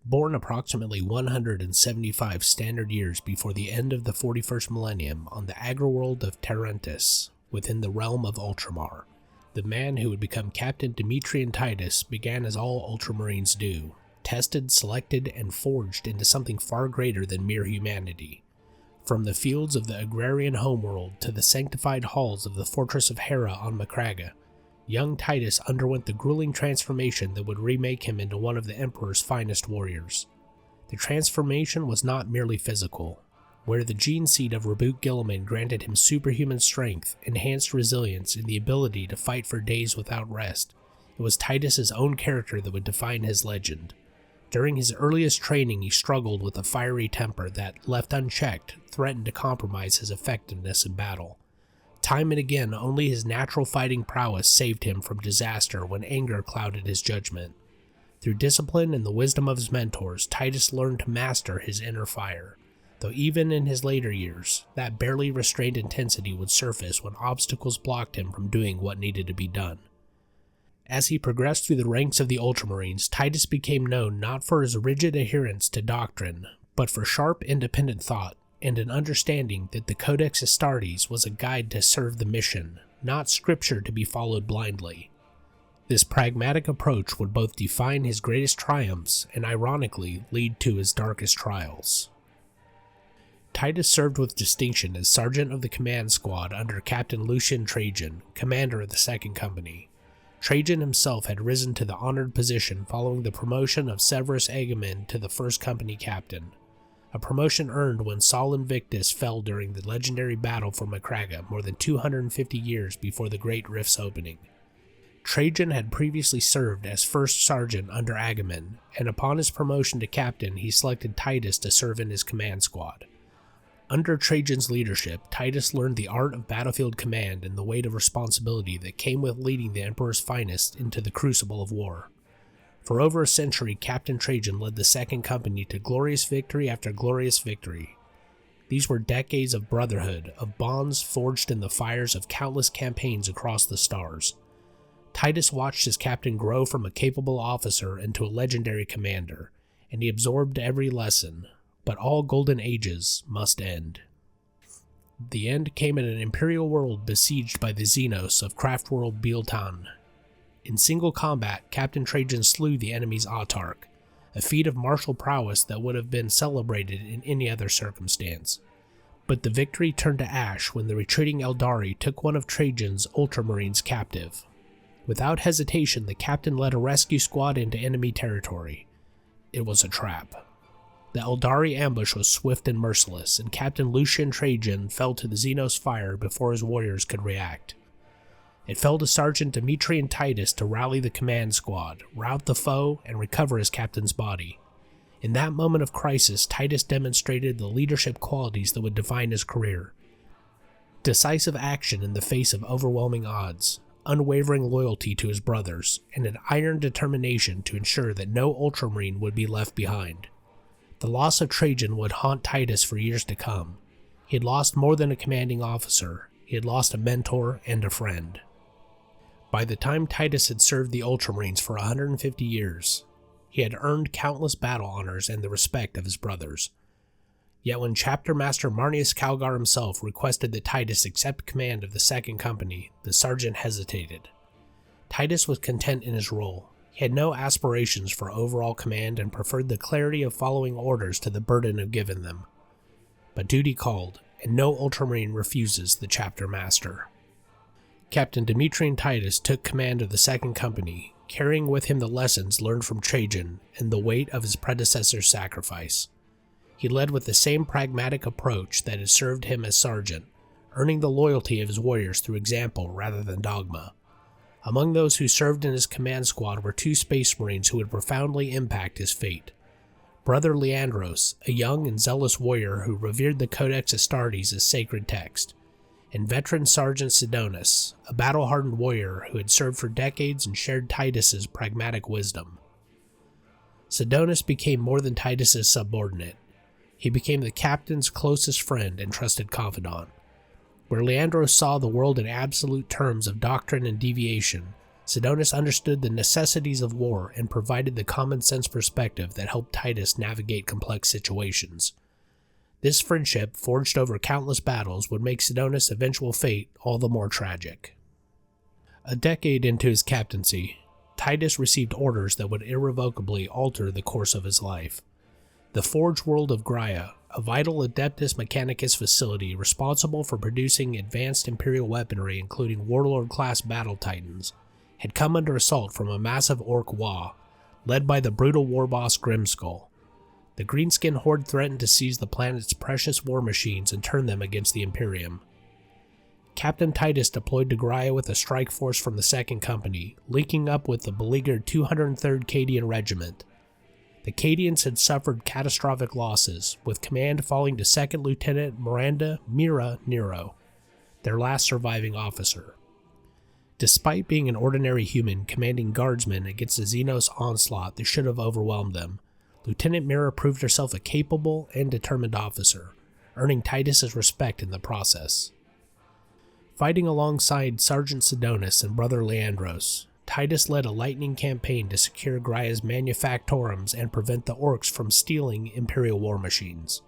Born approximately 175 standard years before the end of the 41st millennium on the agri-world of Tyranids, within the realm of Ultramar, the man who would become Captain Demetrian Titus began as all Ultramarines do, tested, selected, and forged into something far greater than mere humanity. From the fields of the agrarian homeworld to the sanctified halls of the fortress of Hera on Macraga, young Titus underwent the grueling transformation that would remake him into one of the Emperor's finest warriors. The transformation was not merely physical. Where the gene seed of Reboot Guilliman granted him superhuman strength, enhanced resilience, and the ability to fight for days without rest, it was Titus's own character that would define his legend. During his earliest training, he struggled with a fiery temper that, left unchecked, threatened to compromise his effectiveness in battle. Time and again, only his natural fighting prowess saved him from disaster when anger clouded his judgment. Through discipline and the wisdom of his mentors, Titus learned to master his inner fire, though even in his later years, that barely restrained intensity would surface when obstacles blocked him from doing what needed to be done. As he progressed through the ranks of the Ultramarines, Titus became known not for his rigid adherence to doctrine, but for sharp, independent thought, and an understanding that the Codex Astartes was a guide to serve the mission, not scripture to be followed blindly. This pragmatic approach would both define his greatest triumphs and, ironically, lead to his darkest trials. Titus served with distinction as Sergeant of the Command Squad under Captain Lucian Trajan, commander of the 2nd Company. Trajan himself had risen to the honored position following the promotion of Severus Agamemnon to the 1st Company captain, a promotion earned when Sol Invictus fell during the legendary battle for Macraga more than 250 years before the Great Rift's opening. Trajan had previously served as 1st Sergeant under Agamemnon, and upon his promotion to captain he selected Titus to serve in his command squad. Under Trajan's leadership, Titus learned the art of battlefield command and the weight of responsibility that came with leading the Emperor's finest into the crucible of war. For over a century, Captain Trajan led the 2nd Company to glorious victory after glorious victory. These were decades of brotherhood, of bonds forged in the fires of countless campaigns across the stars. Titus watched his captain grow from a capable officer into a legendary commander, and he absorbed every lesson. But all golden ages must end. The end came in an imperial world besieged by the Xenos of craftworld Biltan. In single combat, Captain Trajan slew the enemy's autarch, a feat of martial prowess that would have been celebrated in any other circumstance. But the victory turned to ash when the retreating Eldari took one of Trajan's Ultramarines captive. Without hesitation, the captain led a rescue squad into enemy territory. It was a trap. The Eldari ambush was swift and merciless, and Captain Lucian Trajan fell to the Xenos fire before his warriors could react. It fell to Sergeant Demetrian Titus to rally the command squad, rout the foe, and recover his captain's body. In that moment of crisis, Titus demonstrated the leadership qualities that would define his career. Decisive action in the face of overwhelming odds, unwavering loyalty to his brothers, and an iron determination to ensure that no Ultramarine would be left behind. The loss of Trajan would haunt Titus for years to come. He had lost more than a commanding officer. He had lost a mentor and a friend. By the time Titus had served the Ultramarines for 150 years, he had earned countless battle honors and the respect of his brothers. Yet when Chapter Master Marnius Calgar himself requested that Titus accept command of the 2nd Company, the sergeant hesitated. Titus was content in his role. He had no aspirations for overall command and preferred the clarity of following orders to the burden of giving them. But duty called, and no Ultramarine refuses the Chapter Master. Captain Demetrian Titus took command of the 2nd Company, carrying with him the lessons learned from Trajan and the weight of his predecessor's sacrifice. He led with the same pragmatic approach that had served him as sergeant, earning the loyalty of his warriors through example rather than dogma. Among those who served in his command squad were 2 Space Marines who would profoundly impact his fate. Brother Leandros, a young and zealous warrior who revered the Codex Astartes as sacred text, and veteran Sergeant Sidonus, a battle-hardened warrior who had served for decades and shared Titus's pragmatic wisdom. Sidonus became more than Titus's subordinate. He became the captain's closest friend and trusted confidant. Where Leandros saw the world in absolute terms of doctrine and deviation, Sidonus understood the necessities of war and provided the common-sense perspective that helped Titus navigate complex situations. This friendship, forged over countless battles, would make Sidonus' eventual fate all the more tragic. A decade into his captaincy, Titus received orders that would irrevocably alter the course of his life. The Forge World of Graia, a vital Adeptus Mechanicus facility responsible for producing advanced Imperial weaponry including Warlord-class battle titans, had come under assault from a massive orc Wa, led by the brutal Warboss Grimskull. The greenskin horde threatened to seize the planet's precious war machines and turn them against the Imperium. Captain Titus deployed to Graia with a strike force from the 2nd Company, linking up with the beleaguered 203rd Cadian Regiment. The Cadians had suffered catastrophic losses, with command falling to 2nd Lieutenant Miranda Mira Nero, their last surviving officer. Despite being an ordinary human commanding guardsmen against a Xenos onslaught that should have overwhelmed them, Lieutenant Mira proved herself a capable and determined officer, earning Titus' respect in the process. Fighting alongside Sergeant Sidonus and Brother Leandros, Titus led a lightning campaign to secure Graia's manufactorums and prevent the orcs from stealing Imperial war machines.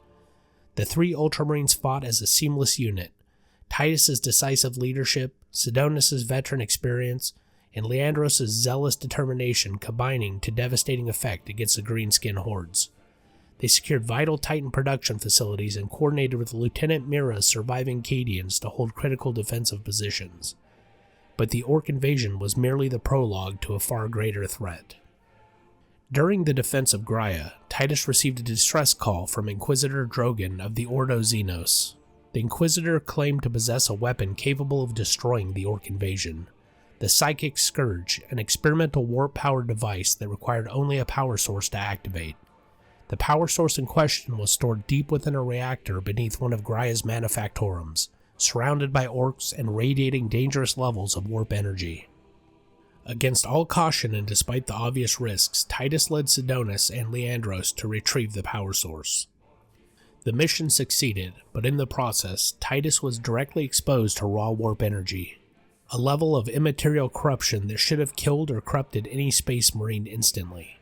The 3 Ultramarines fought as a seamless unit, Titus' decisive leadership, Sidonus' veteran experience, and Leandros' zealous determination combining to devastating effect against the greenskin hordes. They secured vital Titan production facilities and coordinated with Lieutenant Mira's surviving Cadians to hold critical defensive positions. But the orc invasion was merely the prologue to a far greater threat. During the defense of Graia, Titus received a distress call from Inquisitor Trajan of the Ordo Xenos. The Inquisitor claimed to possess a weapon capable of destroying the orc invasion. The Psychic Scourge, an experimental warp-powered device that required only a power source to activate. The power source in question was stored deep within a reactor beneath one of Graia's manufactorums, surrounded by orcs and radiating dangerous levels of warp energy. Against all caution and despite the obvious risks, Titus led Sidonus and Leandros to retrieve the power source. The mission succeeded, but in the process, Titus was directly exposed to raw warp energy, a level of immaterial corruption that should have killed or corrupted any space marine instantly.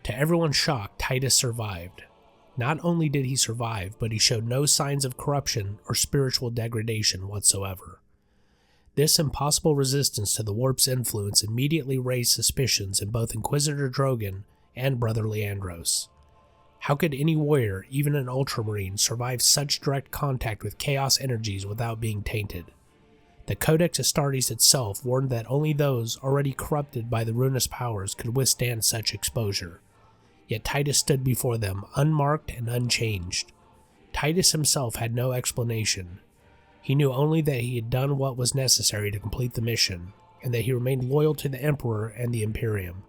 To everyone's shock, Titus survived. Not only did he survive, but he showed no signs of corruption or spiritual degradation whatsoever. This impossible resistance to the warp's influence immediately raised suspicions in both Inquisitor Trajan and Brother Leandros. How could any warrior, even an Ultramarine, survive such direct contact with chaos energies without being tainted? The Codex Astartes itself warned that only those already corrupted by the ruinous powers could withstand such exposure. Yet Titus stood before them, unmarked and unchanged. Titus himself had no explanation. He knew only that he had done what was necessary to complete the mission, and that he remained loyal to the Emperor and the Imperium.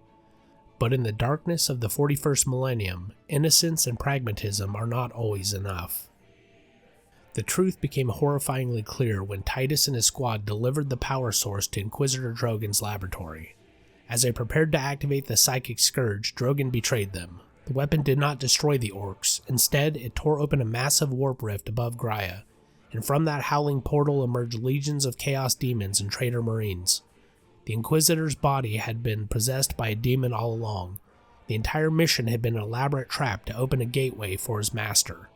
But in the darkness of the 41st millennium, innocence and pragmatism are not always enough. The truth became horrifyingly clear when Titus and his squad delivered the power source to Inquisitor Drogon's laboratory. As they prepared to activate the Psychic Scourge, Trajan betrayed them. The weapon did not destroy the orcs. Instead, it tore open a massive warp rift above Graia, and from that howling portal emerged legions of chaos demons and traitor marines. The Inquisitor's body had been possessed by a demon all along. The entire mission had been an elaborate trap to open a gateway for his master.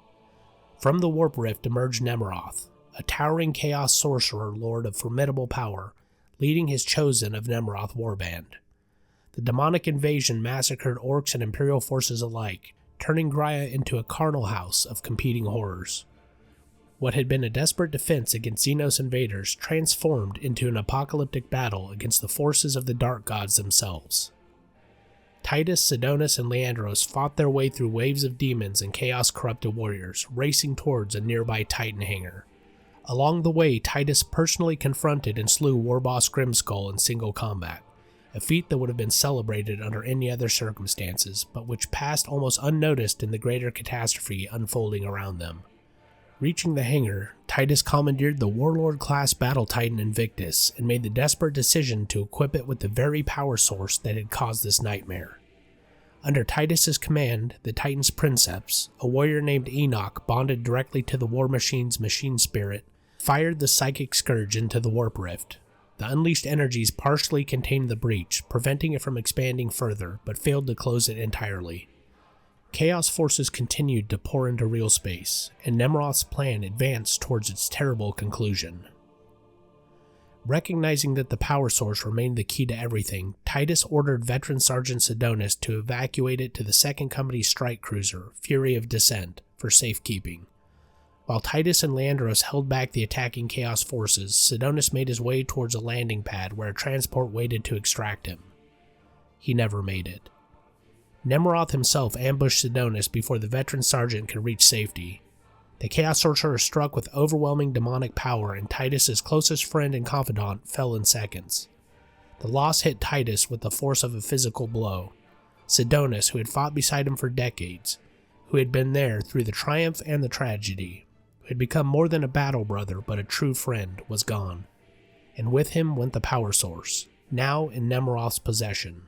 From the warp rift emerged Nemeroth, a towering chaos sorcerer lord of formidable power, leading his chosen of Nemeroth warband. The demonic invasion massacred orcs and Imperial forces alike, turning Graia into a carnal house of competing horrors. What had been a desperate defense against Xenos invaders transformed into an apocalyptic battle against the forces of the Dark Gods themselves. Titus, Sidonus, and Leandros fought their way through waves of demons and chaos-corrupted warriors, racing towards a nearby Titan hangar. Along the way, Titus personally confronted and slew Warboss Grimskull in single combat, a feat that would have been celebrated under any other circumstances, but which passed almost unnoticed in the greater catastrophe unfolding around them. Reaching the hangar, Titus commandeered the Warlord-class battle titan Invictus and made the desperate decision to equip it with the very power source that had caused this nightmare. Under Titus's command, the Titan's Princeps, a warrior named Enoch bonded directly to the war machine's machine spirit, fired the Psychic Scourge into the warp rift. The unleashed energies partially contained the breach, preventing it from expanding further, but failed to close it entirely. Chaos forces continued to pour into real space, and Nemeroth's plan advanced towards its terrible conclusion. Recognizing that the power source remained the key to everything, Titus ordered veteran Sergeant Sidonus to evacuate it to the 2nd Company's strike cruiser, Fury of Descent, for safekeeping. While Titus and Leandros held back the attacking Chaos forces, Sidonus made his way towards a landing pad where a transport waited to extract him. He never made it. Nemeroth himself ambushed Sidonus before the veteran sergeant could reach safety. The Chaos Sorcerer struck with overwhelming demonic power, and Titus's closest friend and confidant fell in seconds. The loss hit Titus with the force of a physical blow. Sidonus, who had fought beside him for decades, who had been there through the triumph and the tragedy, who had become more than a battle brother but a true friend, was gone. And with him went the power source, now in Nemeroth's possession.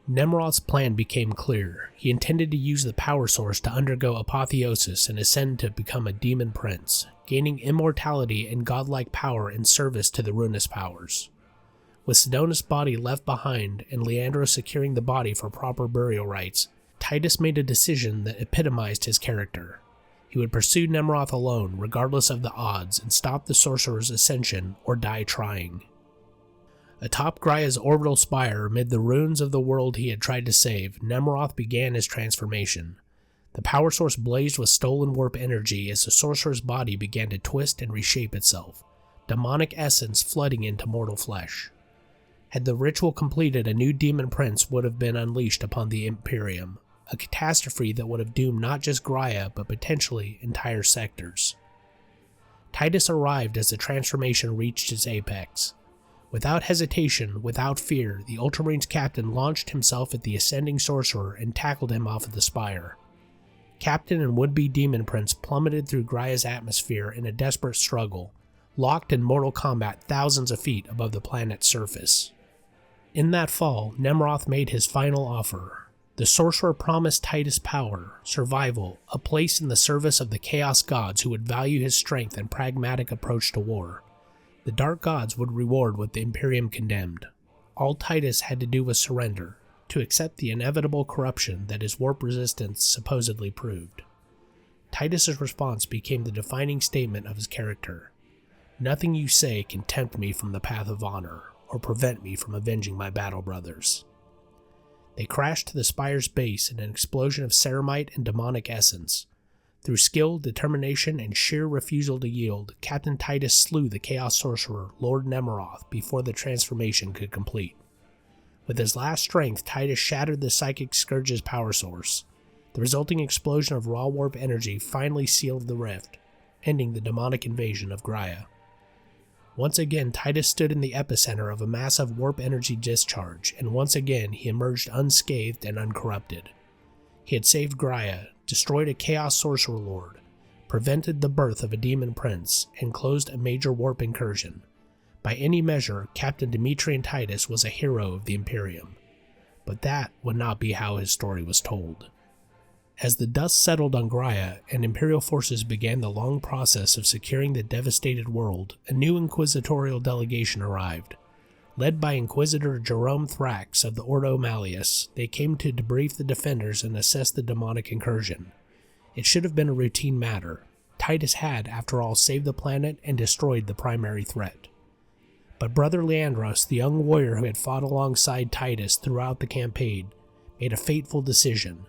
Nemeroth's plan became clear. He intended to use the power source to undergo apotheosis and ascend to become a demon prince, gaining immortality and godlike power in service to the ruinous powers. With Sidonus' body left behind and Leandros securing the body for proper burial rites, Titus made a decision that epitomized his character. He would pursue Nemeroth alone, regardless of the odds, and stop the sorcerer's ascension or die trying. Atop Graia's orbital spire, amid the ruins of the world he had tried to save, Nemeroth began his transformation. The power source blazed with stolen warp energy as the sorcerer's body began to twist and reshape itself, demonic essence flooding into mortal flesh. Had the ritual completed, a new demon prince would have been unleashed upon the Imperium, a catastrophe that would have doomed not just Graia, but potentially entire sectors. Titus arrived as the transformation reached its apex. Without hesitation, without fear, the Ultramarines captain launched himself at the ascending sorcerer and tackled him off of the spire. Captain and would-be demon prince plummeted through Graia's atmosphere in a desperate struggle, locked in mortal combat thousands of feet above the planet's surface. In that fall, Nemeroth made his final offer. The sorcerer promised Titus power, survival, a place in the service of the Chaos Gods who would value his strength and pragmatic approach to war. The Dark Gods would reward what the Imperium condemned. All Titus had to do was surrender, to accept the inevitable corruption that his warp resistance supposedly proved. Titus's response became the defining statement of his character. Nothing you say can tempt me from the path of honor, or prevent me from avenging my battle brothers. They crashed to the spire's base in an explosion of ceramite and demonic essence. Through skill, determination, and sheer refusal to yield, Captain Titus slew the Chaos Sorcerer, Lord Nemeroth, before the transformation could complete. With his last strength, Titus shattered the Psychic Scourge's power source. The resulting explosion of raw warp energy finally sealed the rift, ending the demonic invasion of Graia. Once again, Titus stood in the epicenter of a massive warp energy discharge, and once again he emerged unscathed and uncorrupted. He had saved Graia, destroyed a Chaos Sorcerer Lord, prevented the birth of a demon prince, and closed a major warp incursion. By any measure, Captain Demetrian Titus was a hero of the Imperium. But that would not be how his story was told. As the dust settled on Graia and Imperial forces began the long process of securing the devastated world, a new inquisitorial delegation arrived. Led by Inquisitor Jerome Thrax of the Ordo Malleus, they came to debrief the defenders and assess the demonic incursion. It should have been a routine matter. Titus had, after all, saved the planet and destroyed the primary threat. But Brother Leandros, the young warrior who had fought alongside Titus throughout the campaign, made a fateful decision.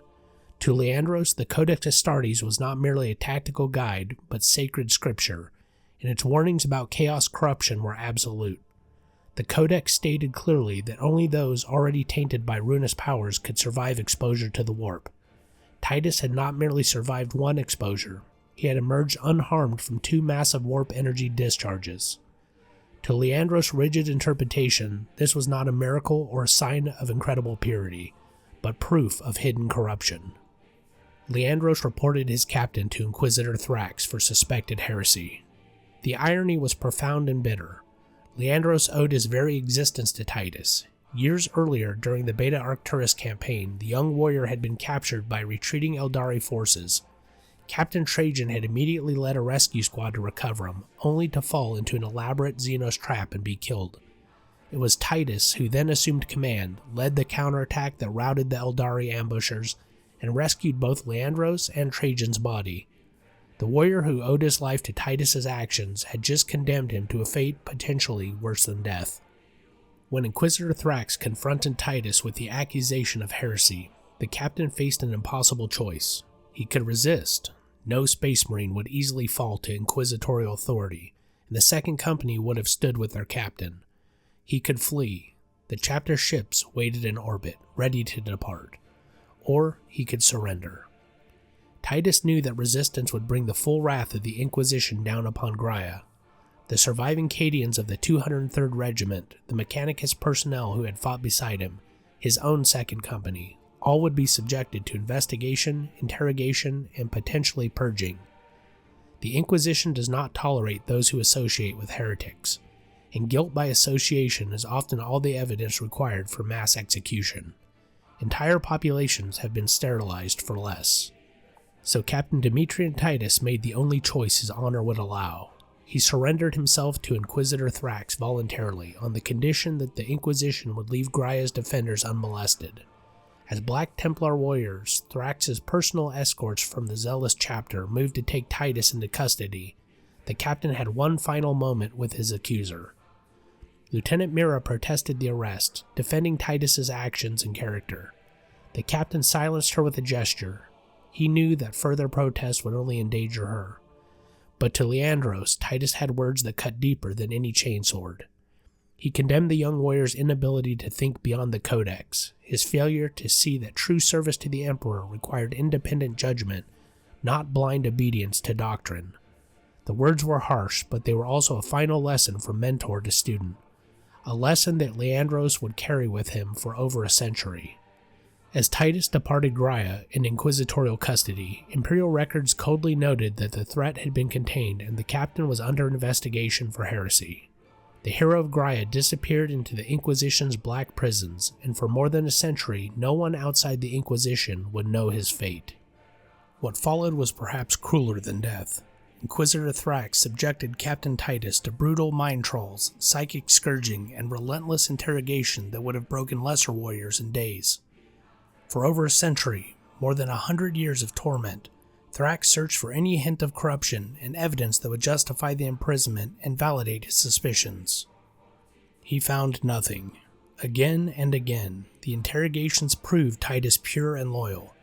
To Leandros, the Codex Astartes was not merely a tactical guide, but sacred scripture, and its warnings about chaos corruption were absolute. The Codex stated clearly that only those already tainted by ruinous powers could survive exposure to the warp. Titus had not merely survived one exposure, he had emerged unharmed from 2 massive warp energy discharges. To Leandros' rigid interpretation, this was not a miracle or a sign of incredible purity, but proof of hidden corruption. Leandros reported his captain to Inquisitor Thrax for suspected heresy. The irony was profound and bitter. Leandros owed his very existence to Titus. Years earlier, during the Beta Arcturus campaign, the young warrior had been captured by retreating Eldari forces, Captain Trajan had immediately led a rescue squad to recover him, only to fall into an elaborate Xenos trap and be killed. It was Titus who then assumed command, led the counterattack that routed the Eldari ambushers, and rescued both Leandros and Trajan's body. The warrior who owed his life to Titus's actions had just condemned him to a fate potentially worse than death. When Inquisitor Thrax confronted Titus with the accusation of heresy, the captain faced an impossible choice. He could resist. No Space Marine would easily fall to inquisitorial authority, and the Second Company would have stood with their captain. He could flee. The chapter ships waited in orbit, ready to depart. Or he could surrender. Titus knew that resistance would bring the full wrath of the Inquisition down upon Graia. The surviving Cadians of the 203rd Regiment, the Mechanicus personnel who had fought beside him, his own Second Company, all would be subjected to investigation, interrogation, and potentially purging. The Inquisition does not tolerate those who associate with heretics, and guilt by association is often all the evidence required for mass execution. Entire populations have been sterilized for less. So Captain Demetrian Titus made the only choice his honor would allow. He surrendered himself to Inquisitor Thrax voluntarily on the condition that the Inquisition would leave Graia's defenders unmolested. As Black Templar warriors, Thrax's personal escorts from the Zealous chapter moved to take Titus into custody, the captain had one final moment with his accuser. Lieutenant Mira protested the arrest, defending Titus's actions and character. The captain silenced her with a gesture. He knew that further protest would only endanger her. But to Leandros, Titus had words that cut deeper than any chainsword. He condemned the young warrior's inability to think beyond the Codex, his failure to see that true service to the Emperor required independent judgment, not blind obedience to doctrine. The words were harsh, but they were also a final lesson from mentor to student, a lesson that Leandros would carry with him for over a century. As Titus departed Graia in inquisitorial custody, Imperial records coldly noted that the threat had been contained and the captain was under investigation for heresy. The hero of Graia disappeared into the Inquisition's black prisons, and for more than a century, no one outside the Inquisition would know his fate. What followed was perhaps crueler than death. Inquisitor Thrax subjected Captain Titus to brutal mind trolls, psychic scourging, and relentless interrogation that would have broken lesser warriors in days. For over a century, more than 100 years of torment, Thrax searched for any hint of corruption and evidence that would justify the imprisonment and validate his suspicions. He found nothing. Again and again, the interrogations proved Titus pure and loyal,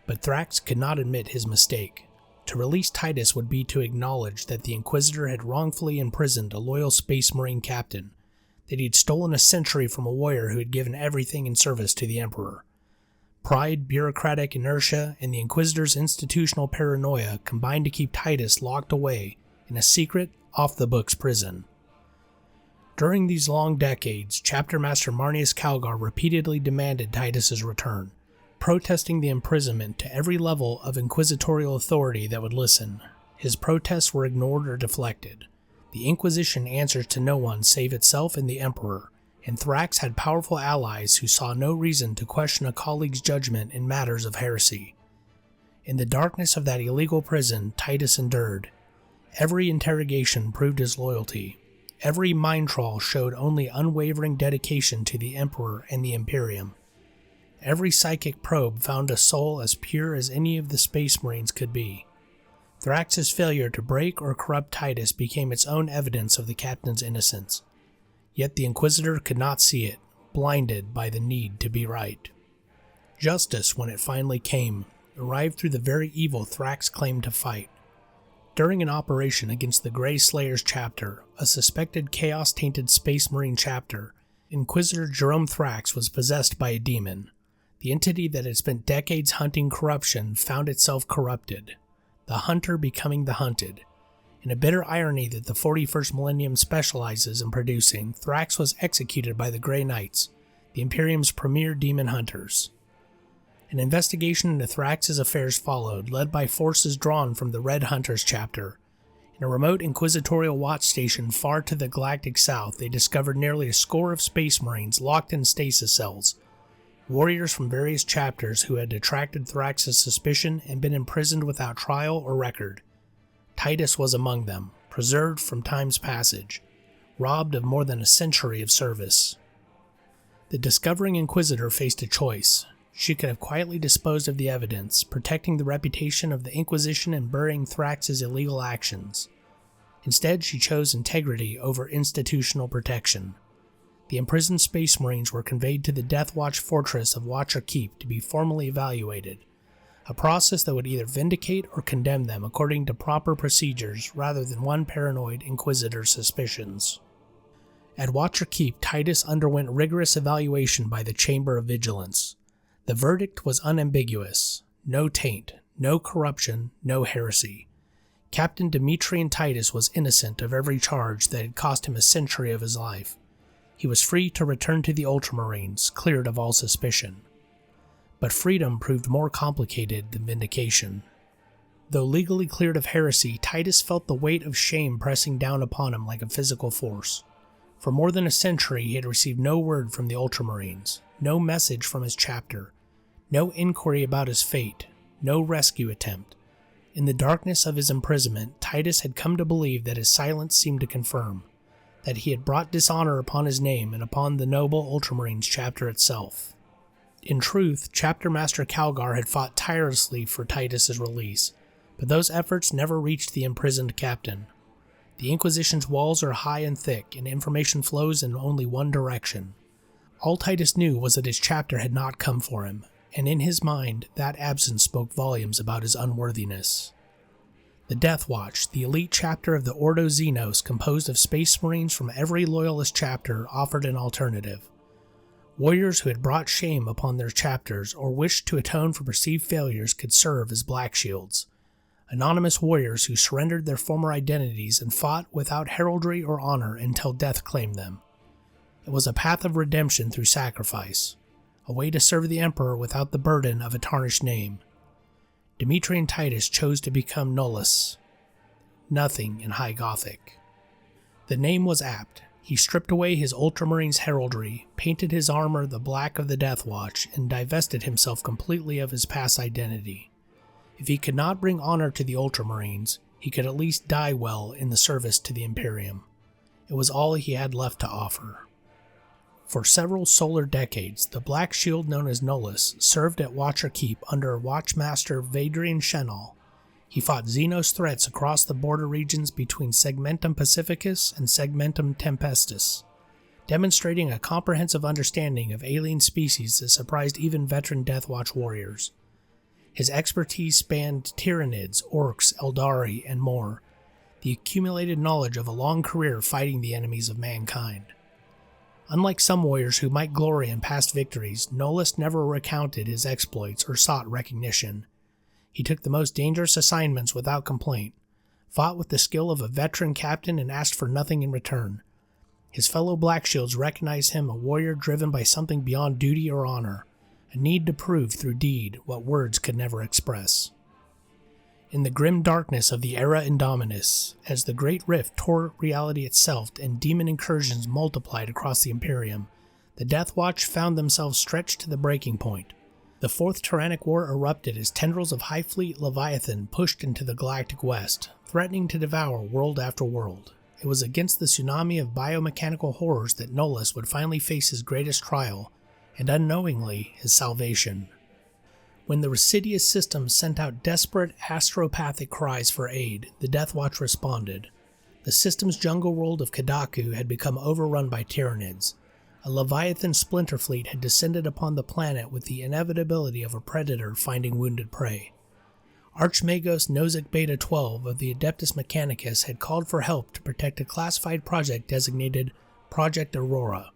but Thrax could not admit his mistake. To release Titus would be to acknowledge that the Inquisitor had wrongfully imprisoned a loyal Space Marine captain, that he had stolen a century from a warrior who had given everything in service to the Emperor. Pride, bureaucratic inertia, and the Inquisitor's institutional paranoia combined to keep Titus locked away in a secret, off-the-books prison. During these long decades, Chapter Master Marnius Calgar repeatedly demanded Titus's return, protesting the imprisonment to every level of inquisitorial authority that would listen. His protests were ignored or deflected. The Inquisition answers to no one save itself and the Emperor, and Thrax had powerful allies who saw no reason to question a colleague's judgment in matters of heresy. In the darkness of that illegal prison, Titus endured. Every interrogation proved his loyalty. Every mind trawl showed only unwavering dedication to the Emperor and the Imperium. Every psychic probe found a soul as pure as any of the Space Marines could be. Thrax's failure to break or corrupt Titus became its own evidence of the captain's innocence. Yet the Inquisitor could not see it, blinded by the need to be right. Justice, when it finally came, arrived through the very evil Thrax claimed to fight. During an operation against the Grey Slayers chapter, a suspected chaos-tainted Space Marine chapter, Inquisitor Jerome Thrax was possessed by a demon. The entity that had spent decades hunting corruption found itself corrupted, the hunter becoming the hunted. In a bitter irony that the 41st Millennium specializes in producing, Thrax was executed by the Grey Knights, the Imperium's premier demon hunters. An investigation into Thrax's affairs followed, led by forces drawn from the Red Hunters chapter. In a remote inquisitorial watch station far to the galactic south, they discovered nearly a score of Space Marines locked in stasis cells. warriors from various chapters who had attracted Thrax's suspicion and been imprisoned without trial or record. Titus was among them, preserved from time's passage, robbed of more than a century of service. The discovering Inquisitor faced a choice. She could have quietly disposed of the evidence, protecting the reputation of the Inquisition and burying Thrax's illegal actions. Instead, she chose integrity over institutional protection. The imprisoned Space Marines were conveyed to the Deathwatch fortress of Watcher Keep to be formally evaluated, a process that would either vindicate or condemn them according to proper procedures rather than one paranoid Inquisitor's suspicions. At Watcher Keep, Titus underwent rigorous evaluation by the Chamber of Vigilance. The verdict was unambiguous: no taint, no corruption, no heresy. Captain Demetrian Titus was innocent of every charge that had cost him a century of his life. He was free to return to the Ultramarines, cleared of all suspicion. But freedom proved more complicated than vindication. Though legally cleared of heresy, Titus felt the weight of shame pressing down upon him like a physical force. For more than a century he had received no word from the Ultramarines, no message from his chapter, no inquiry about his fate, no rescue attempt. In the darkness of his imprisonment, Titus had come to believe that his silence seemed to confirm that he had brought dishonor upon his name and upon the noble Ultramarines chapter itself. In truth, Chapter Master Calgar had fought tirelessly for Titus's release, but those efforts never reached the imprisoned captain. The Inquisition's walls are high and thick, and information flows in only one direction. All Titus knew was that his chapter had not come for him, and in his mind, that absence spoke volumes about his unworthiness. The Deathwatch, the elite chapter of the Ordo Xenos composed of Space Marines from every Loyalist chapter, offered an alternative. Warriors who had brought shame upon their chapters or wished to atone for perceived failures could serve as Black Shields. Anonymous warriors who surrendered their former identities and fought without heraldry or honor until death claimed them. It was a path of redemption through sacrifice, a way to serve the Emperor without the burden of a tarnished name. Demetrian Titus chose to become Nullus, nothing in High Gothic. The name was apt. He stripped away his Ultramarines' heraldry, painted his armor the black of the Deathwatch, and divested himself completely of his past identity. If he could not bring honor to the Ultramarines, he could at least die well in the service to the Imperium. It was all he had left to offer. For several solar decades, the Black Shield known as Nullus served at Watcher Keep under Watchmaster Vadrian Shenal. He fought Xenos threats across the border regions between Segmentum Pacificus and Segmentum Tempestus, demonstrating a comprehensive understanding of alien species that surprised even veteran Deathwatch warriors. His expertise spanned Tyranids, Orcs, Eldari, and more, the accumulated knowledge of a long career fighting the enemies of mankind. Unlike some warriors who might glory in past victories, Nullus never recounted his exploits or sought recognition. He took the most dangerous assignments without complaint, fought with the skill of a veteran captain, and asked for nothing in return. His fellow Black Shields recognized him a warrior driven by something beyond duty or honor, a need to prove through deed what words could never express. In the grim darkness of the Era Indominus, as the Great Rift tore reality itself and demon incursions multiplied across the Imperium, the Deathwatch found themselves stretched to the breaking point. The Fourth Tyrannic War erupted as tendrils of High Fleet Leviathan pushed into the galactic west, threatening to devour world after world. It was against the tsunami of biomechanical horrors that Nullus would finally face his greatest trial, and unknowingly his salvation. When the Recidious system sent out desperate astropathic cries for aid, the Deathwatch responded. The system's jungle world of Kadaku had become overrun by Tyranids. A Leviathan splinter fleet had descended upon the planet with the inevitability of a predator finding wounded prey. Archmagos Nozick Beta 12 of the Adeptus Mechanicus had called for help to protect a classified project designated Project Aurora,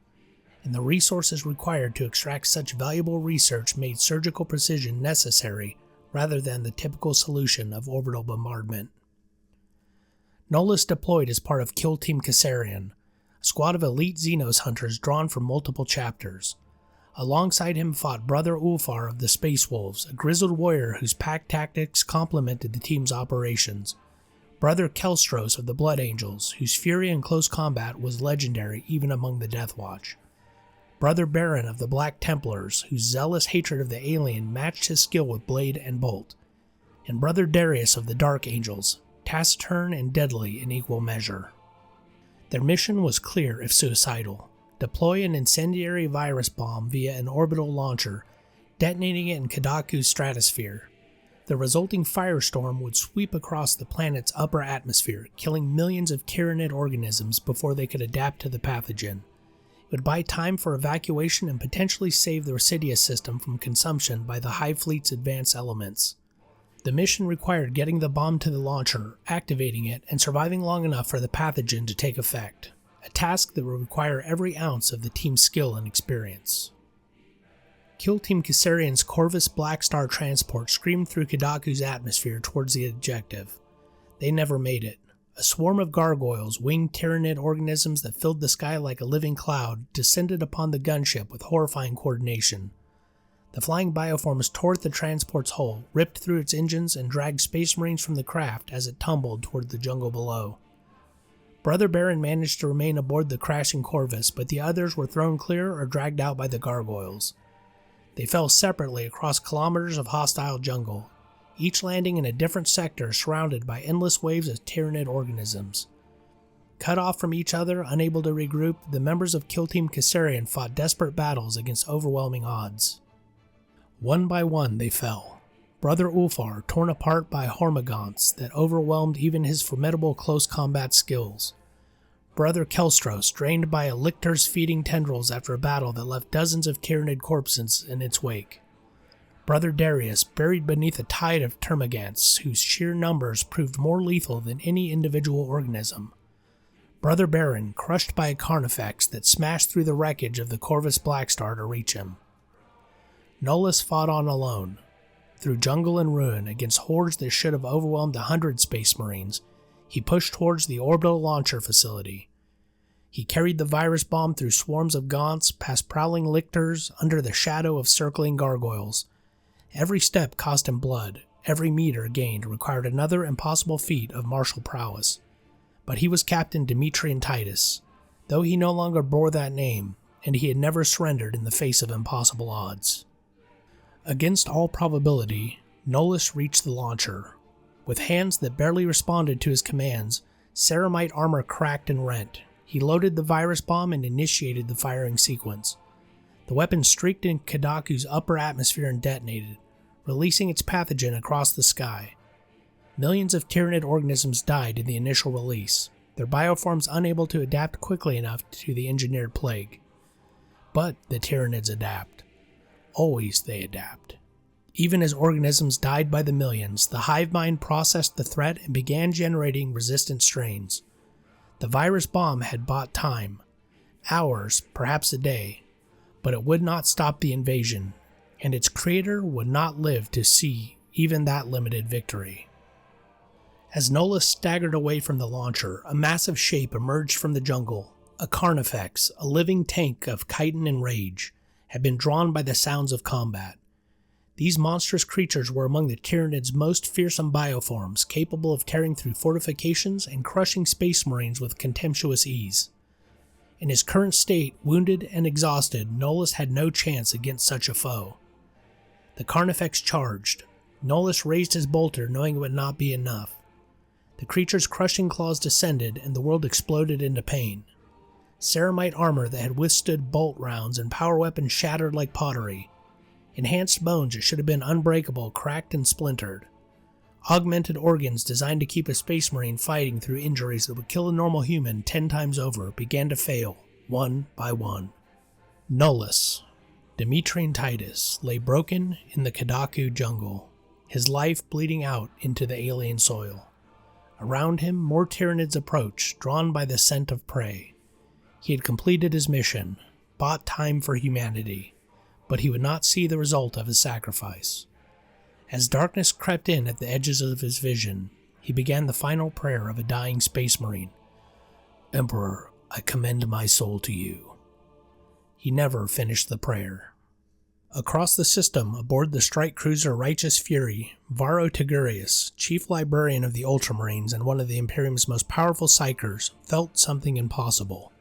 and the resources required to extract such valuable research made surgical precision necessary rather than the typical solution of orbital bombardment. Nullus deployed as part of Kill Team Caesarion, a squad of elite Xenos hunters drawn from multiple chapters. Alongside him fought Brother Ulfar of the Space Wolves, a grizzled warrior whose pack tactics complemented the team's operations. Brother Kelstros of the Blood Angels, whose fury in close combat was legendary even among the Deathwatch. Brother Baron of the Black Templars, whose zealous hatred of the alien matched his skill with blade and bolt, and Brother Darius of the Dark Angels, taciturn and deadly in equal measure. Their mission was clear if suicidal: deploy an incendiary virus bomb via an orbital launcher, detonating it in Kadaku's stratosphere. The resulting firestorm would sweep across the planet's upper atmosphere, killing millions of Tyranid organisms before they could adapt to the pathogen. It would buy time for evacuation and potentially save the Recidious system from consumption by the Hive Fleet's advanced elements. The mission required getting the bomb to the launcher, activating it, and surviving long enough for the pathogen to take effect, a task that would require every ounce of the team's skill and experience. Kill Team Caesarian's Corvus Black Star transport screamed through Kadaku's atmosphere towards the objective. They never made it. A swarm of gargoyles, winged Tyranid organisms that filled the sky like a living cloud, descended upon the gunship with horrifying coordination. The flying bioforms tore at the transport's hull, ripped through its engines, and dragged Space Marines from the craft as it tumbled toward the jungle below. Brother Baron managed to remain aboard the crashing Corvus, but the others were thrown clear or dragged out by the gargoyles. They fell separately across kilometers of hostile jungle, each landing in a different sector surrounded by endless waves of Tyranid organisms. Cut off from each other, unable to regroup, the members of Kill Team Caesarian fought desperate battles against overwhelming odds. One by one they fell. Brother Ulfar torn apart by hormagaunts that overwhelmed even his formidable close combat skills. Brother Kelstros drained by a lictor's feeding tendrils after a battle that left dozens of Tyranid corpses in its wake. Brother Darius buried beneath a tide of termagants whose sheer numbers proved more lethal than any individual organism. Brother Baron crushed by a carnifex that smashed through the wreckage of the Corvus Blackstar to reach him. Nullus fought on alone, through jungle and ruin against hordes that should have overwhelmed 100 Space Marines. He pushed towards the orbital launcher facility. He carried the virus bomb through swarms of gaunts, past prowling lictors, under the shadow of circling gargoyles. Every step cost him blood, every meter gained required another impossible feat of martial prowess. But he was Captain Demetrian Titus, though he no longer bore that name, and he had never surrendered in the face of impossible odds. Against all probability, Nullus reached the launcher. With hands that barely responded to his commands, ceramite armor cracked and rent. He loaded the virus bomb and initiated the firing sequence. The weapon streaked in Kadaku's upper atmosphere and detonated, releasing its pathogen across the sky. Millions of Tyranid organisms died in the initial release, their bioforms unable to adapt quickly enough to the engineered plague. But the Tyranids adapt. Always they adapt. Even as organisms died by the millions, the hive mind processed the threat and began generating resistant strains. The virus bomb had bought time, hours, perhaps a day, but it would not stop the invasion, and its creator would not live to see even that limited victory. As Nullus staggered away from the launcher, a massive shape emerged from the jungle. A carnifex, a living tank of chitin and rage, had been drawn by the sounds of combat. These monstrous creatures were among the Tyranids' most fearsome bioforms, capable of tearing through fortifications and crushing Space Marines with contemptuous ease. In his current state, wounded and exhausted, Nullus had no chance against such a foe. The carnifex charged. Nullus raised his bolter, knowing it would not be enough. The creature's crushing claws descended, and the world exploded into pain. Ceramite armor that had withstood bolt rounds and power weapons shattered like pottery. Enhanced bones that should have been unbreakable cracked and splintered. Augmented organs designed to keep a Space Marine fighting through injuries that would kill a normal human 10 times over began to fail, one by one. Nullus, Demetrian Titus, lay broken in the Kadaku jungle, his life bleeding out into the alien soil. Around him, more Tyranids approached, drawn by the scent of prey. He had completed his mission, bought time for humanity, but he would not see the result of his sacrifice. As darkness crept in at the edges of his vision, he began the final prayer of a dying Space Marine. "Emperor, I commend my soul to you." He never finished the prayer. Across the system, aboard the strike cruiser Righteous Fury, Varro Tigurius, chief librarian of the Ultramarines and one of the Imperium's most powerful psychers, felt something impossible.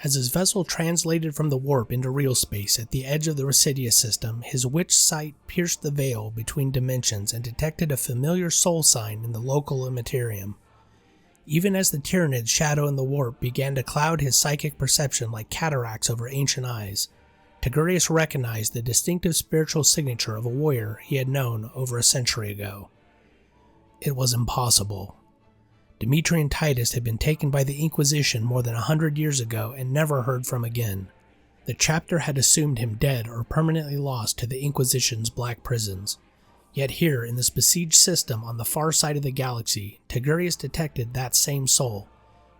As his vessel translated from the warp into real space at the edge of the Recidious system, his witch sight pierced the veil between dimensions and detected a familiar soul sign in the local immaterium. Even as the Tyranid's shadow in the warp began to cloud his psychic perception like cataracts over ancient eyes, Tigurius recognized the distinctive spiritual signature of a warrior he had known over a century ago. It was impossible. Dimitri and Titus had been taken by the Inquisition more than 100 years ago and never heard from again. The chapter had assumed him dead or permanently lost to the Inquisition's black prisons. Yet here, in this besieged system on the far side of the galaxy, Tigurius detected that same soul,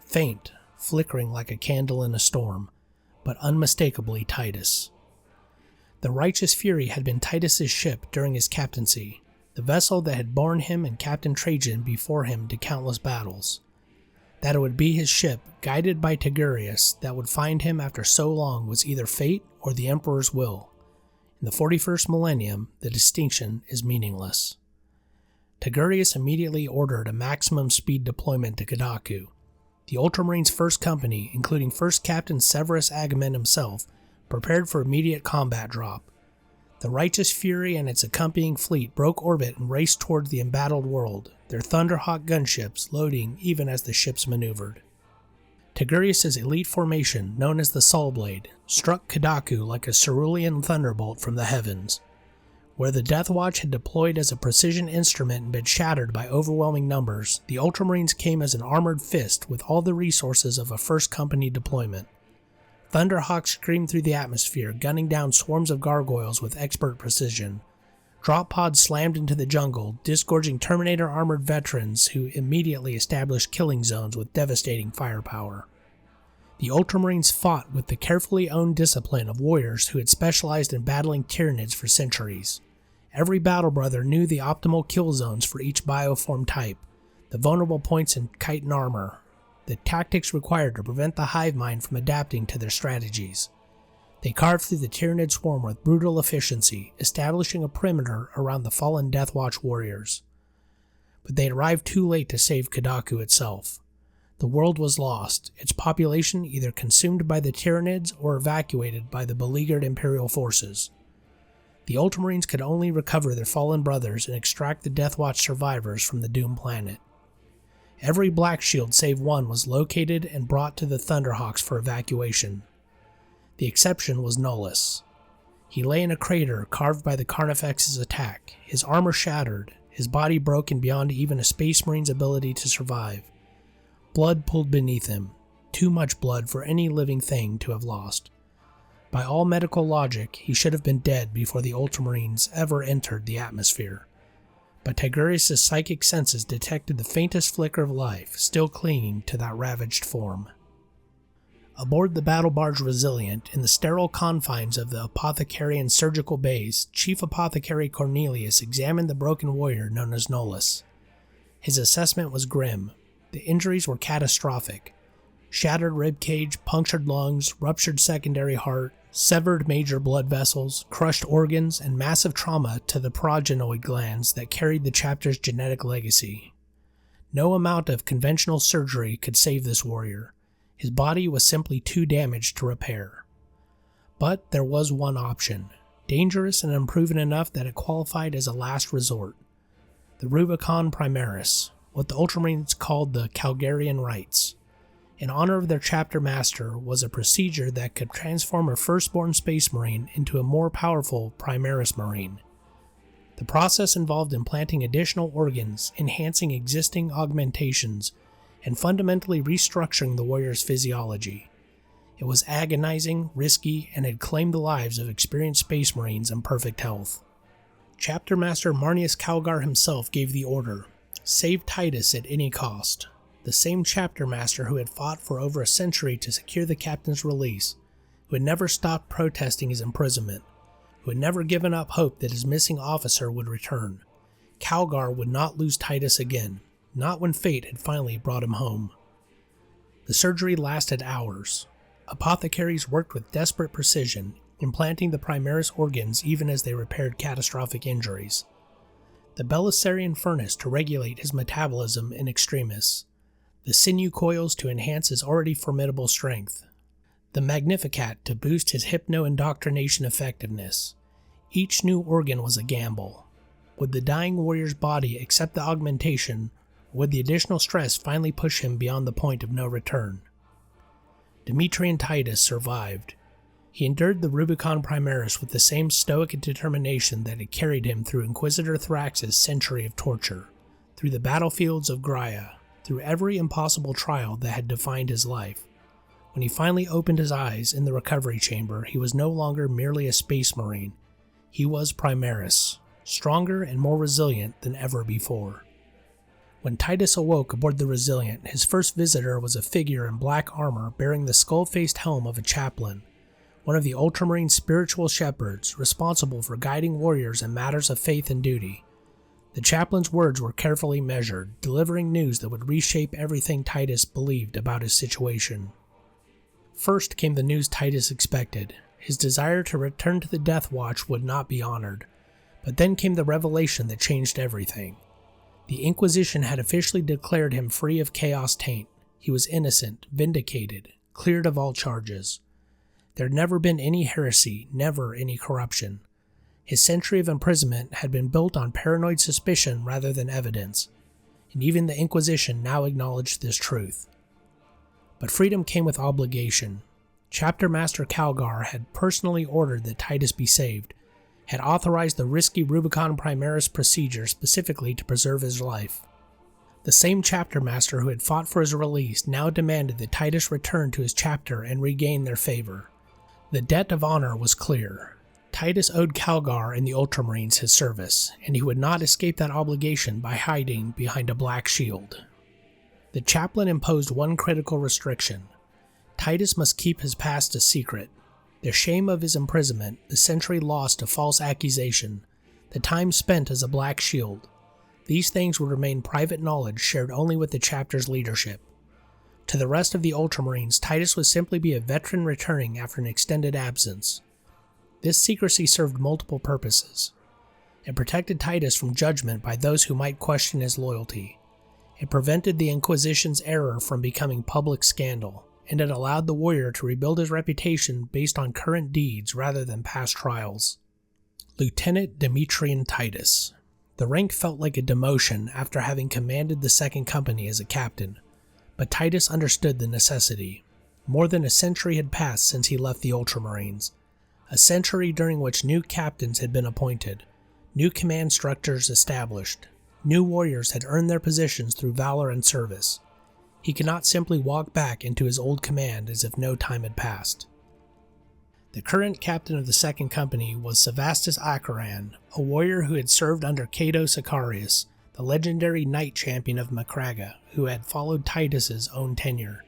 faint, flickering like a candle in a storm, but unmistakably Titus. The Righteous Fury had been Titus's ship during his captaincy, the vessel that had borne him and Captain Trajan before him to countless battles. That it would be his ship, guided by Tigurius, that would find him after so long was either fate or the Emperor's will. In the 41st millennium, the distinction is meaningless. Tigurius immediately ordered a maximum speed deployment to Kadaku. The Ultramarines' first company, including First Captain Severus Agamen himself, prepared for immediate combat drop. The Righteous Fury and its accompanying fleet broke orbit and raced towards the embattled world, their Thunderhawk gunships loading even as the ships maneuvered. Tigurius's elite formation, known as the Soulblade, struck Kadaku like a cerulean thunderbolt from the heavens. Where the Deathwatch had deployed as a precision instrument and been shattered by overwhelming numbers, the Ultramarines came as an armored fist with all the resources of a first company deployment. Thunderhawks screamed through the atmosphere, gunning down swarms of gargoyles with expert precision. Drop pods slammed into the jungle, disgorging Terminator-armored veterans who immediately established killing zones with devastating firepower. The Ultramarines fought with the carefully owned discipline of warriors who had specialized in battling Tyranids for centuries. Every battle brother knew the optimal kill zones for each bioform type, the vulnerable points in chitin armor, the tactics required to prevent the hive mind from adapting to their strategies. They carved through the Tyranid swarm with brutal efficiency, establishing a perimeter around the fallen Deathwatch warriors. But they arrived too late to save Kadaku itself. The world was lost, its population either consumed by the Tyranids or evacuated by the beleaguered Imperial forces. The Ultramarines could only recover their fallen brothers and extract the Deathwatch survivors from the doomed planet. Every Black Shield save one was located and brought to the Thunderhawks for evacuation. The exception was Nullus. He lay in a crater carved by the Carnifex's attack, his armor shattered, his body broken beyond even a Space Marine's ability to survive. Blood pooled beneath him, too much blood for any living thing to have lost. By all medical logic, he should have been dead before the Ultramarines ever entered the atmosphere. But Tigurius' psychic senses detected the faintest flicker of life still clinging to that ravaged form. Aboard the battle barge Resilient, in the sterile confines of the apothecary and surgical bays, Chief Apothecary Cornelius examined the broken warrior known as Nullus. His assessment was grim. The injuries were catastrophic. Shattered ribcage, punctured lungs, ruptured secondary heart, severed major blood vessels, crushed organs, and massive trauma to the progenoid glands that carried the chapter's genetic legacy. No amount of conventional surgery could save this warrior. His body was simply too damaged to repair. But there was one option, dangerous and unproven enough that it qualified as a last resort. The Rubicon Primaris, what the Ultramarines called the Calgarian Rites. In honor of their chapter master, was a procedure that could transform a firstborn Space Marine into a more powerful Primaris Marine. The process involved implanting additional organs, enhancing existing augmentations, and fundamentally restructuring the warrior's physiology. It was agonizing, risky, and had claimed the lives of experienced Space Marines in perfect health. Chapter Master Marnius Calgar himself gave the order, save Titus at any cost. The same chapter master who had fought for over a century to secure the captain's release, who had never stopped protesting his imprisonment, who had never given up hope that his missing officer would return. Calgar would not lose Titus again, not when fate had finally brought him home. The surgery lasted hours. Apothecaries worked with desperate precision, implanting the Primaris organs even as they repaired catastrophic injuries. The Belisarian furnace to regulate his metabolism in extremis, the sinew coils to enhance his already formidable strength, the Magnificat to boost his hypno-indoctrination effectiveness. Each new organ was a gamble. Would the dying warrior's body accept the augmentation, or would the additional stress finally push him beyond the point of no return? Demetrian Titus survived. He endured the Rubicon Primaris with the same stoic determination that had carried him through Inquisitor Thrax's century of torture, through the battlefields of Graia, through every impossible trial that had defined his life. When he finally opened his eyes in the recovery chamber, he was no longer merely a space marine. He was Primaris, stronger and more resilient than ever before. When Titus awoke aboard the Resilient, his first visitor was a figure in black armor bearing the skull-faced helm of a chaplain, one of the Ultramarine spiritual shepherds responsible for guiding warriors in matters of faith and duty. The chaplain's words were carefully measured, delivering news that would reshape everything Titus believed about his situation. First came the news Titus expected. His desire to return to the Deathwatch would not be honored. But then came the revelation that changed everything. The Inquisition had officially declared him free of Chaos Taint. He was innocent, vindicated, cleared of all charges. There had never been any heresy, never any corruption. His century of imprisonment had been built on paranoid suspicion rather than evidence, and even the Inquisition now acknowledged this truth. But freedom came with obligation. Chapter Master Calgar had personally ordered that Titus be saved, had authorized the risky Rubicon Primaris procedure specifically to preserve his life. The same chapter master who had fought for his release now demanded that Titus return to his chapter and regain their favor. The debt of honor was clear. Titus owed Calgar and the Ultramarines his service, and he would not escape that obligation by hiding behind a black shield. The chaplain imposed one critical restriction. Titus must keep his past a secret. The shame of his imprisonment, the century lost to false accusation, the time spent as a black shield, these things would remain private knowledge shared only with the chapter's leadership. To the rest of the Ultramarines, Titus would simply be a veteran returning after an extended absence. This secrecy served multiple purposes. It protected Titus from judgment by those who might question his loyalty. It prevented the Inquisition's error from becoming public scandal, and it allowed the warrior to rebuild his reputation based on current deeds rather than past trials. Lieutenant Demetrian Titus. The rank felt like a demotion after having commanded the second company as a captain, but Titus understood the necessity. More than a century had passed since he left the Ultramarines, a century during which new captains had been appointed, new command structures established, new warriors had earned their positions through valor and service. He could not simply walk back into his old command as if no time had passed. The current captain of the second company was Sevastus Acheran, a warrior who had served under Cato Sicarius, the legendary knight champion of Macraga, who had followed Titus's own tenure.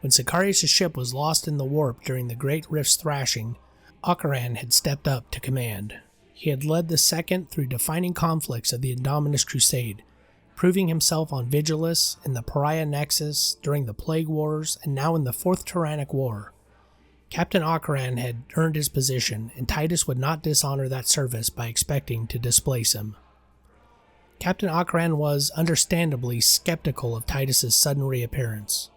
When Sicarius' ship was lost in the warp during the Great Rift's thrashing, Acheran had stepped up to command. He had led the second through defining conflicts of the Indominus Crusade, proving himself on Vigilus, in the Pariah Nexus, during the Plague Wars, and now in the Fourth Tyrannic War. Captain Acheran had earned his position, and Titus would not dishonor that service by expecting to displace him. Captain Acheran was, understandably, skeptical of Titus's sudden reappearance.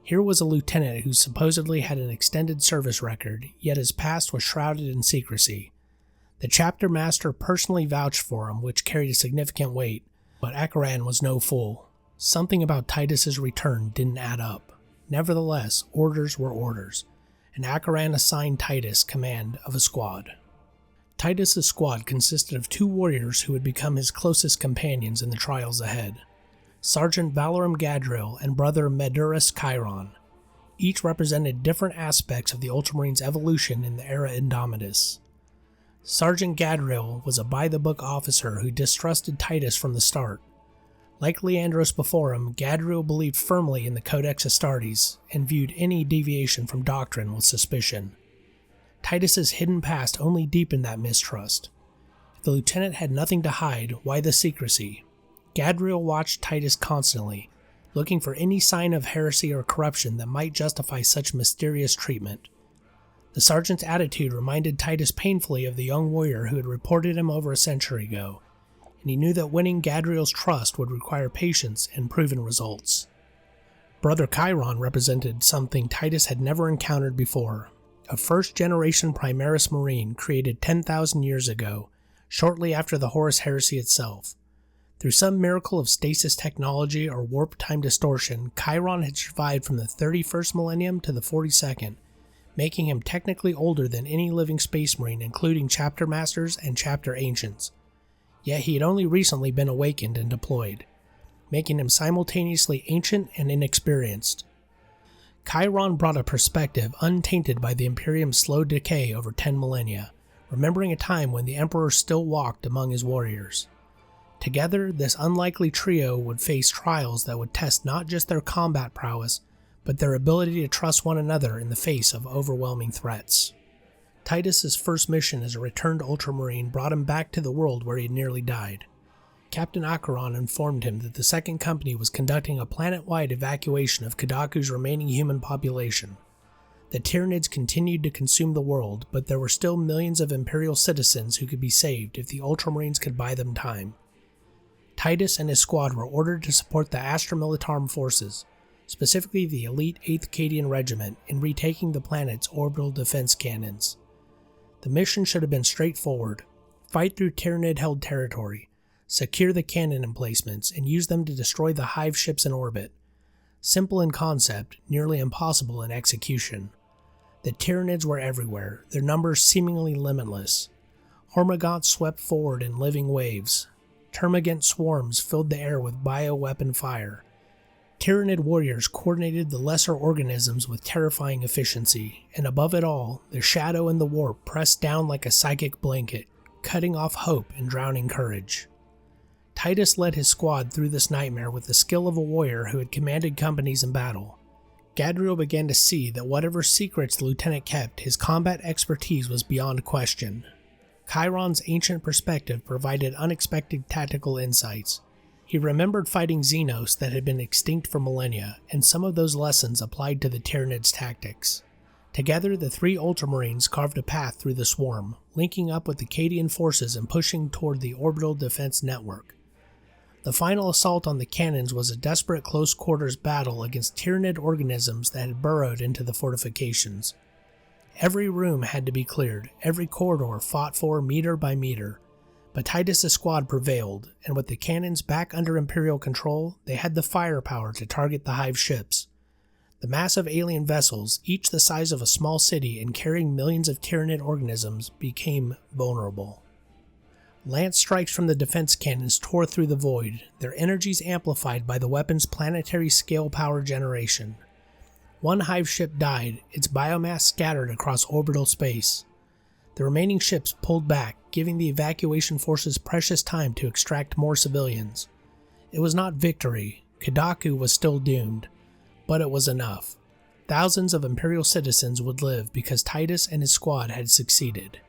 Here was a lieutenant who supposedly had an extended service record, yet his past was shrouded in secrecy. The chapter master personally vouched for him, which carried a significant weight, but Acheran was no fool. Something about Titus's return didn't add up. Nevertheless, orders were orders, and Acheran assigned Titus command of a squad. Titus's squad consisted of two warriors who would become his closest companions in the trials ahead, Sergeant Valorum Gadriel and Brother Medurus Chiron. Each represented different aspects of the Ultramarines' evolution in the era Indomitus. Sergeant Gadriel was a by-the-book officer who distrusted Titus from the start. Like Leandros before him, Gadriel believed firmly in the Codex Astartes and viewed any deviation from doctrine with suspicion. Titus's hidden past only deepened that mistrust. If the lieutenant had nothing to hide, why the secrecy? Gadriel watched Titus constantly, looking for any sign of heresy or corruption that might justify such mysterious treatment. The sergeant's attitude reminded Titus painfully of the young warrior who had reported him over a century ago, and he knew that winning Gadriel's trust would require patience and proven results. Brother Chiron represented something Titus had never encountered before, a first-generation Primaris Marine created 10,000 years ago, shortly after the Horus Heresy itself. Through some miracle of stasis technology or warp time distortion, Chiron had survived from the 31st millennium to the 42nd, making him technically older than any living space marine, including chapter masters and chapter ancients. Yet he had only recently been awakened and deployed, making him simultaneously ancient and inexperienced. Chiron brought a perspective untainted by the Imperium's slow decay over 10 millennia, remembering a time when the Emperor still walked among his warriors. Together, this unlikely trio would face trials that would test not just their combat prowess, but their ability to trust one another in the face of overwhelming threats. Titus's first mission as a returned Ultramarine brought him back to the world where he had nearly died. Captain Acheran informed him that the Second Company was conducting a planet-wide evacuation of Kadaku's remaining human population. The Tyranids continued to consume the world, but there were still millions of Imperial citizens who could be saved if the Ultramarines could buy them time. Titus and his squad were ordered to support the Astra Militarum forces, specifically the elite 8th Cadian Regiment, in retaking the planet's orbital defense cannons. The mission should have been straightforward: fight through Tyranid-held territory, secure the cannon emplacements, and use them to destroy the hive ships in orbit. Simple in concept, nearly impossible in execution. The Tyranids were everywhere, their numbers seemingly limitless. Hormagaunts swept forward in living waves. Termagant swarms filled the air with bioweapon fire. Tyranid warriors coordinated the lesser organisms with terrifying efficiency, and above it all, the shadow and the warp pressed down like a psychic blanket, cutting off hope and drowning courage. Titus led his squad through this nightmare with the skill of a warrior who had commanded companies in battle. Gadriel began to see that whatever secrets the lieutenant kept, his combat expertise was beyond question. Chiron's ancient perspective provided unexpected tactical insights. He remembered fighting Xenos that had been extinct for millennia, and some of those lessons applied to the Tyranids' tactics. Together, the three Ultramarines carved a path through the swarm, linking up with the Cadian forces and pushing toward the orbital defense network. The final assault on the cannons was a desperate close-quarters battle against Tyranid organisms that had burrowed into the fortifications. Every room had to be cleared, every corridor fought for meter by meter. But Titus' squad prevailed, and with the cannons back under Imperial control, they had the firepower to target the hive ships. The massive alien vessels, each the size of a small city and carrying millions of Tyranid organisms, became vulnerable. Lance strikes from the defense cannons tore through the void, their energies amplified by the weapon's planetary scale power generation. One hive ship died, its biomass scattered across orbital space. The remaining ships pulled back, giving the evacuation forces precious time to extract more civilians. It was not victory. Kadaku was still doomed, but it was enough. Thousands of Imperial citizens would live because Titus and his squad had succeeded.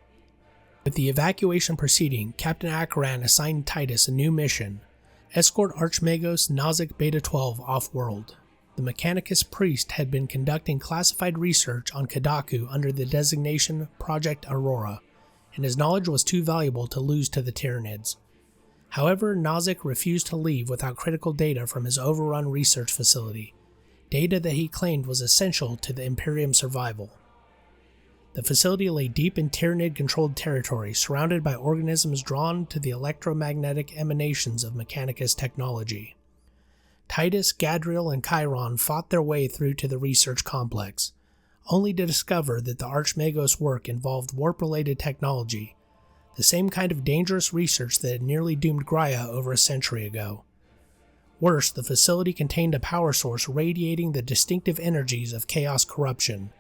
With the evacuation proceeding, Captain Acheran assigned Titus a new mission: escort Archmagos Nozick Beta-12 off-world. The Mechanicus priest had been conducting classified research on Kadaku under the designation Project Aurora, and his knowledge was too valuable to lose to the Tyranids. However, Nozick refused to leave without critical data from his overrun research facility, data that he claimed was essential to the Imperium's survival. The facility lay deep in Tyranid-controlled territory, surrounded by organisms drawn to the electromagnetic emanations of Mechanicus technology. Titus, Gadriel, and Chiron fought their way through to the research complex, only to discover that the Archmagos work involved warp-related technology, the same kind of dangerous research that had nearly doomed Graia over a century ago. Worse, the facility contained a power source radiating the distinctive energies of chaos corruption.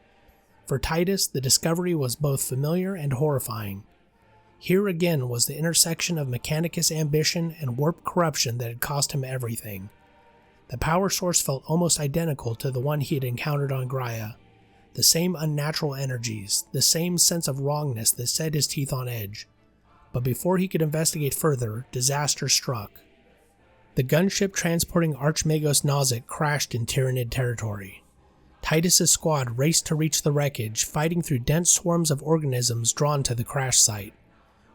For Titus, the discovery was both familiar and horrifying. Here again was the intersection of Mechanicus ambition and warp corruption that had cost him everything. The power source felt almost identical to the one he had encountered on Graia. The same unnatural energies, the same sense of wrongness that set his teeth on edge. But before he could investigate further, disaster struck. The gunship transporting Archmagos Nozick crashed in Tyranid territory. Titus' squad raced to reach the wreckage, fighting through dense swarms of organisms drawn to the crash site.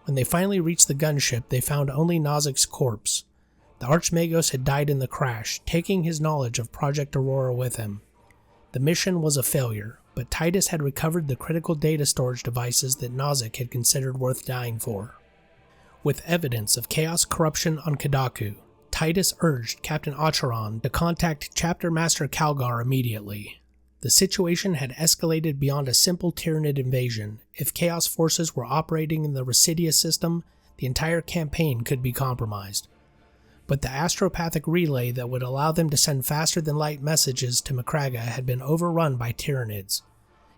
When they finally reached the gunship, they found only Nozick's corpse. The Archmagos had died in the crash, taking his knowledge of Project Aurora with him. The mission was a failure, but Titus had recovered the critical data storage devices that Nozick had considered worth dying for. With evidence of chaos corruption on Kadaku, Titus urged Captain Acheran to contact Chapter Master Calgar immediately. The situation had escalated beyond a simple Tyranid invasion. If Chaos forces were operating in the Recidious system, the entire campaign could be compromised. But the astropathic relay that would allow them to send faster-than-light messages to Macraga had been overrun by Tyranids.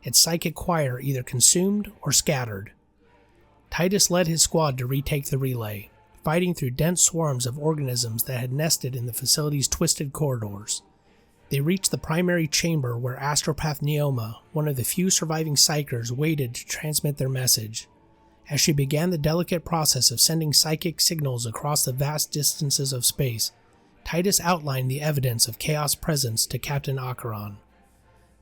Its psychic choir either consumed or scattered. Titus led his squad to retake the relay, fighting through dense swarms of organisms that had nested in the facility's twisted corridors. They reached the primary chamber where Astropath Neoma, one of the few surviving Psykers, waited to transmit their message. As she began the delicate process of sending psychic signals across the vast distances of space, Titus outlined the evidence of Chaos presence to Captain Acheran.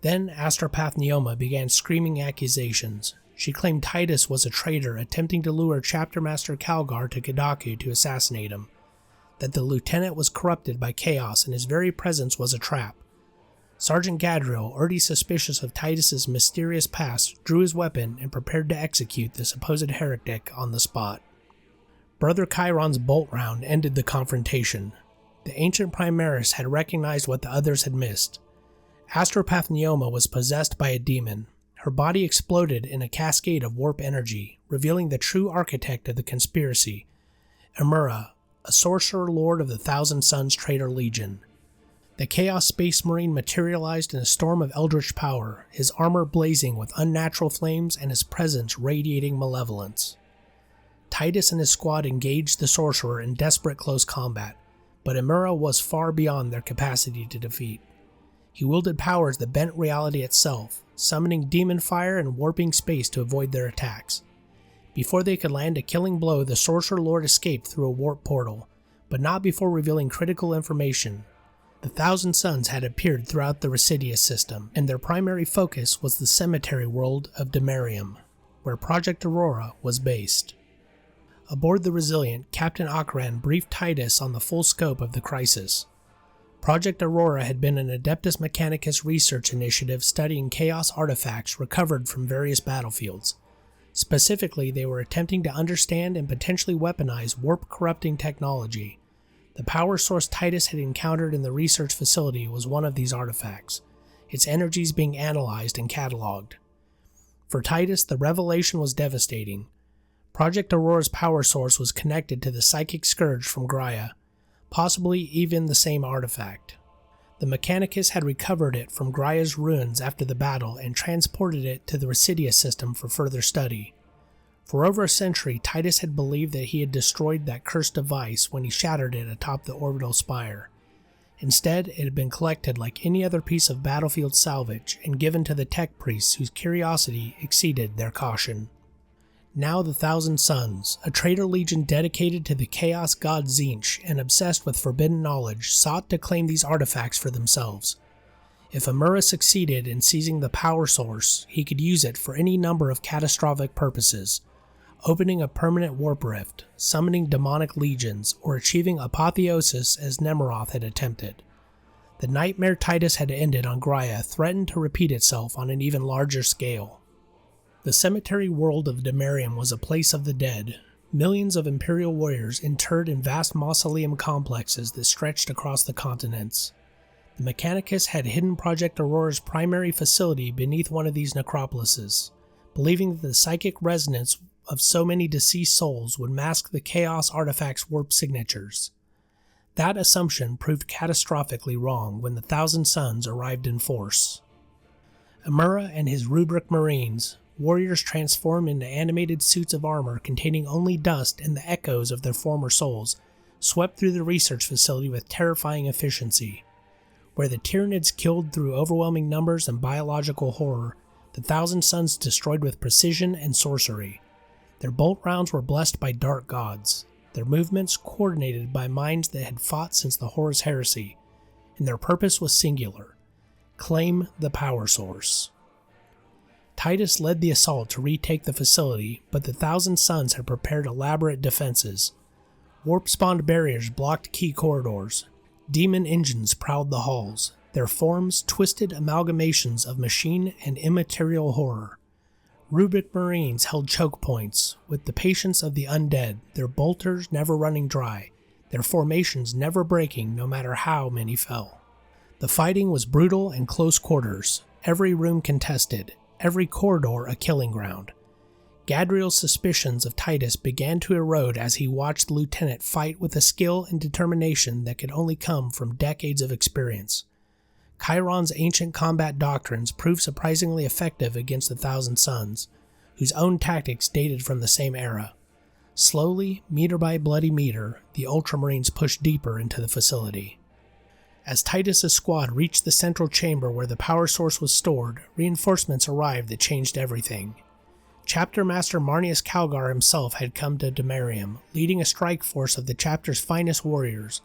Then Astropath Neoma began screaming accusations. She claimed Titus was a traitor attempting to lure Chapter Master Calgar to Kadaku to assassinate him, that the lieutenant was corrupted by Chaos and his very presence was a trap. Sergeant Gadriel, already suspicious of Titus's mysterious past, drew his weapon and prepared to execute the supposed heretic on the spot. Brother Chiron's bolt round ended the confrontation. The ancient Primaris had recognized what the others had missed. Astropath Neoma was possessed by a demon. Her body exploded in a cascade of warp energy, revealing the true architect of the conspiracy, Amura, a sorcerer lord of the Thousand Suns Traitor Legion. The Chaos Space Marine materialized in a storm of eldritch power, his armor blazing with unnatural flames and his presence radiating malevolence. Titus and his squad engaged the sorcerer in desperate close combat, but Amura was far beyond their capacity to defeat. He wielded powers that bent reality itself, summoning demon fire and warping space to avoid their attacks. Before they could land a killing blow, the Sorcerer Lord escaped through a warp portal, but not before revealing critical information. The Thousand Suns had appeared throughout the Recidious system, and their primary focus was the cemetery world of Demarium, where Project Aurora was based. Aboard the Resilient, Captain Acheran briefed Titus on the full scope of the crisis. Project Aurora had been an Adeptus Mechanicus research initiative studying chaos artifacts recovered from various battlefields. Specifically, they were attempting to understand and potentially weaponize warp-corrupting technology. The power source Titus had encountered in the research facility was one of these artifacts, its energies being analyzed and cataloged. For Titus, the revelation was devastating. Project Aurora's power source was connected to the psychic scourge from Graia, possibly even the same artifact. The Mechanicus had recovered it from Graia's ruins after the battle and transported it to the Recidious system for further study. For over a century, Titus had believed that he had destroyed that cursed device when he shattered it atop the orbital spire. Instead, it had been collected like any other piece of battlefield salvage and given to the tech priests whose curiosity exceeded their caution. Now the Thousand Suns, a traitor legion dedicated to the chaos god Tzeentch and obsessed with forbidden knowledge, sought to claim these artifacts for themselves. If Amura succeeded in seizing the power source, he could use it for any number of catastrophic purposes, opening a permanent warp rift, summoning demonic legions, or achieving apotheosis as Nemeroth had attempted. The nightmare Titus had ended on Graia threatened to repeat itself on an even larger scale. The cemetery world of Demarium was a place of the dead, millions of Imperial warriors interred in vast mausoleum complexes that stretched across the continents. The Mechanicus had hidden Project Aurora's primary facility beneath one of these necropolises, believing that the psychic resonance of so many deceased souls would mask the Chaos artifact's warp signatures. That assumption proved catastrophically wrong when the Thousand Suns arrived in force. Amura and his rubric marines, warriors transformed into animated suits of armor containing only dust and the echoes of their former souls, swept through the research facility with terrifying efficiency. Where the Tyranids killed through overwhelming numbers and biological horror, the Thousand Suns destroyed with precision and sorcery. Their bolt rounds were blessed by dark gods, their movements coordinated by minds that had fought since the Horus Heresy, and their purpose was singular: claim the power source. Titus led the assault to retake the facility, but the Thousand Suns had prepared elaborate defenses. Warp-spawned barriers blocked key corridors. Demon engines prowled the halls, their forms twisted amalgamations of machine and immaterial horror. Rubicon Marines held choke points, with the patience of the undead, their bolters never running dry, their formations never breaking no matter how many fell. The fighting was brutal and close quarters, every room contested, every corridor a killing ground. Gadriel's suspicions of Titus began to erode as he watched the lieutenant fight with a skill and determination that could only come from decades of experience. Chiron's ancient combat doctrines proved surprisingly effective against the Thousand Sons, whose own tactics dated from the same era. Slowly, meter by bloody meter, the Ultramarines pushed deeper into the facility. As Titus's squad reached the central chamber where the power source was stored, reinforcements arrived that changed everything. Chapter Master Marnius Calgar himself had come to Demarium, leading a strike force of the chapter's finest warriors.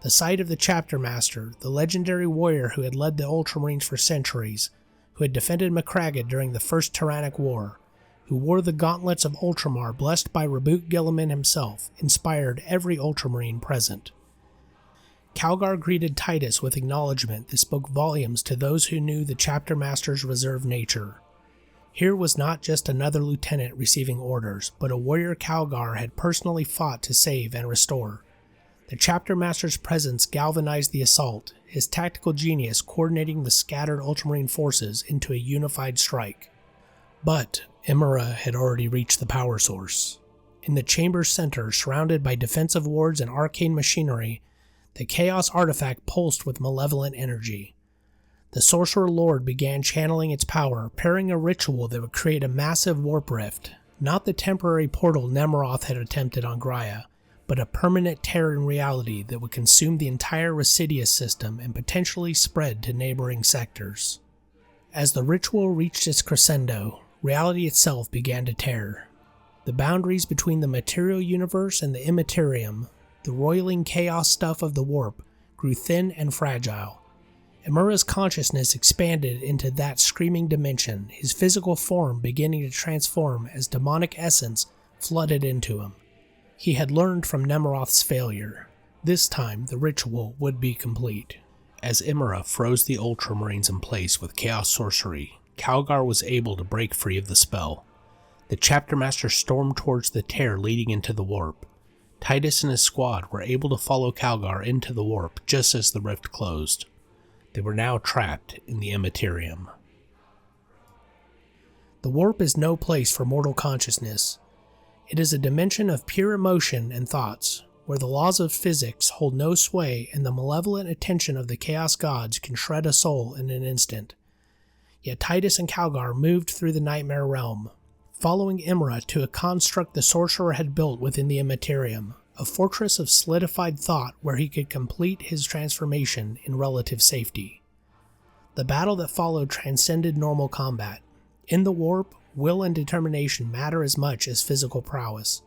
The sight of the Chapter Master, the legendary warrior who had led the Ultramarines for centuries, who had defended Macragga during the First Tyrannic War, who wore the gauntlets of Ultramar blessed by Rabut Gilliman himself, inspired every Ultramarine present. Calgar greeted Titus with acknowledgement that spoke volumes to those who knew the Chapter Master's reserved nature. Here was not just another lieutenant receiving orders, but a warrior Calgar had personally fought to save and restore. The Chapter Master's presence galvanized the assault, his tactical genius coordinating the scattered Ultramarine forces into a unified strike. But Imra had already reached the power source. In the chamber's center, surrounded by defensive wards and arcane machinery, the Chaos artifact pulsed with malevolent energy. The Sorcerer Lord began channeling its power, pairing a ritual that would create a massive warp rift, not the temporary portal Nemeroth had attempted on Graia, but a permanent tear in reality that would consume the entire Recidious system and potentially spread to neighboring sectors. As the ritual reached its crescendo, reality itself began to tear. The boundaries between the material universe and the immaterium, the roiling chaos stuff of the warp, grew thin and fragile. Imra's consciousness expanded into that screaming dimension, his physical form beginning to transform as demonic essence flooded into him. He had learned from Nemeroth's failure. This time, the ritual would be complete. As Imra froze the Ultramarines in place with chaos sorcery, Calgar was able to break free of the spell. The Chapter Master stormed towards the tear leading into the warp. Titus and his squad were able to follow Calgar into the warp just as the rift closed. They were now trapped in the immaterium. The warp is no place for mortal consciousness. It is a dimension of pure emotion and thoughts, where the laws of physics hold no sway and the malevolent attention of the Chaos Gods can shred a soul in an instant. Yet Titus and Calgar moved through the Nightmare Realm, following Imra to a construct the sorcerer had built within the immaterium, a fortress of solidified thought where he could complete his transformation in relative safety. The battle that followed transcended normal combat. In the warp, will and determination matter as much as physical prowess.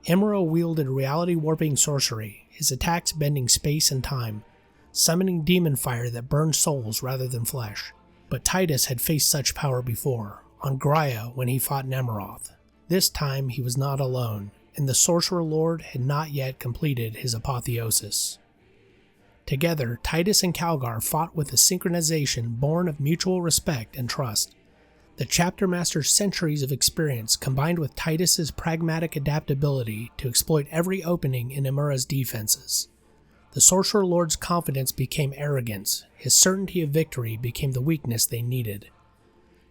Imra wielded reality-warping sorcery, his attacks bending space and time, summoning demon fire that burned souls rather than flesh. But Titus had faced such power before, on Graia when he fought Nemeroth. This time he was not alone, and the Sorcerer Lord had not yet completed his apotheosis. Together, Titus and Calgar fought with a synchronization born of mutual respect and trust. The Chapter Master's centuries of experience combined with Titus's pragmatic adaptability to exploit every opening in Imra's defenses. The Sorcerer Lord's confidence became arrogance, his certainty of victory became the weakness they needed.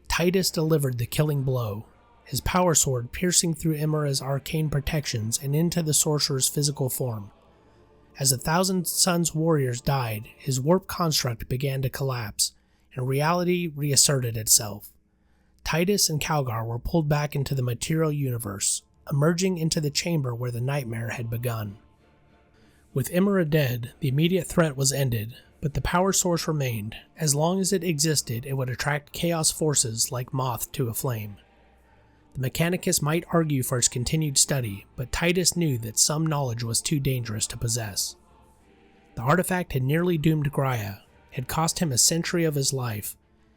Titus delivered the killing blow, his power sword piercing through Imra's arcane protections and into the sorcerer's physical form. As the Thousand Sons warriors died, his warp construct began to collapse, and reality reasserted itself. Titus and Calgar were pulled back into the material universe, emerging into the chamber where the nightmare had begun. With Imra dead, the immediate threat was ended, but the power source remained. As long as it existed, it would attract chaos forces like moth to a flame. The Mechanicus might argue for its continued study, but Titus knew that some knowledge was too dangerous to possess. The artifact had nearly doomed Graia, had cost him a century of his life,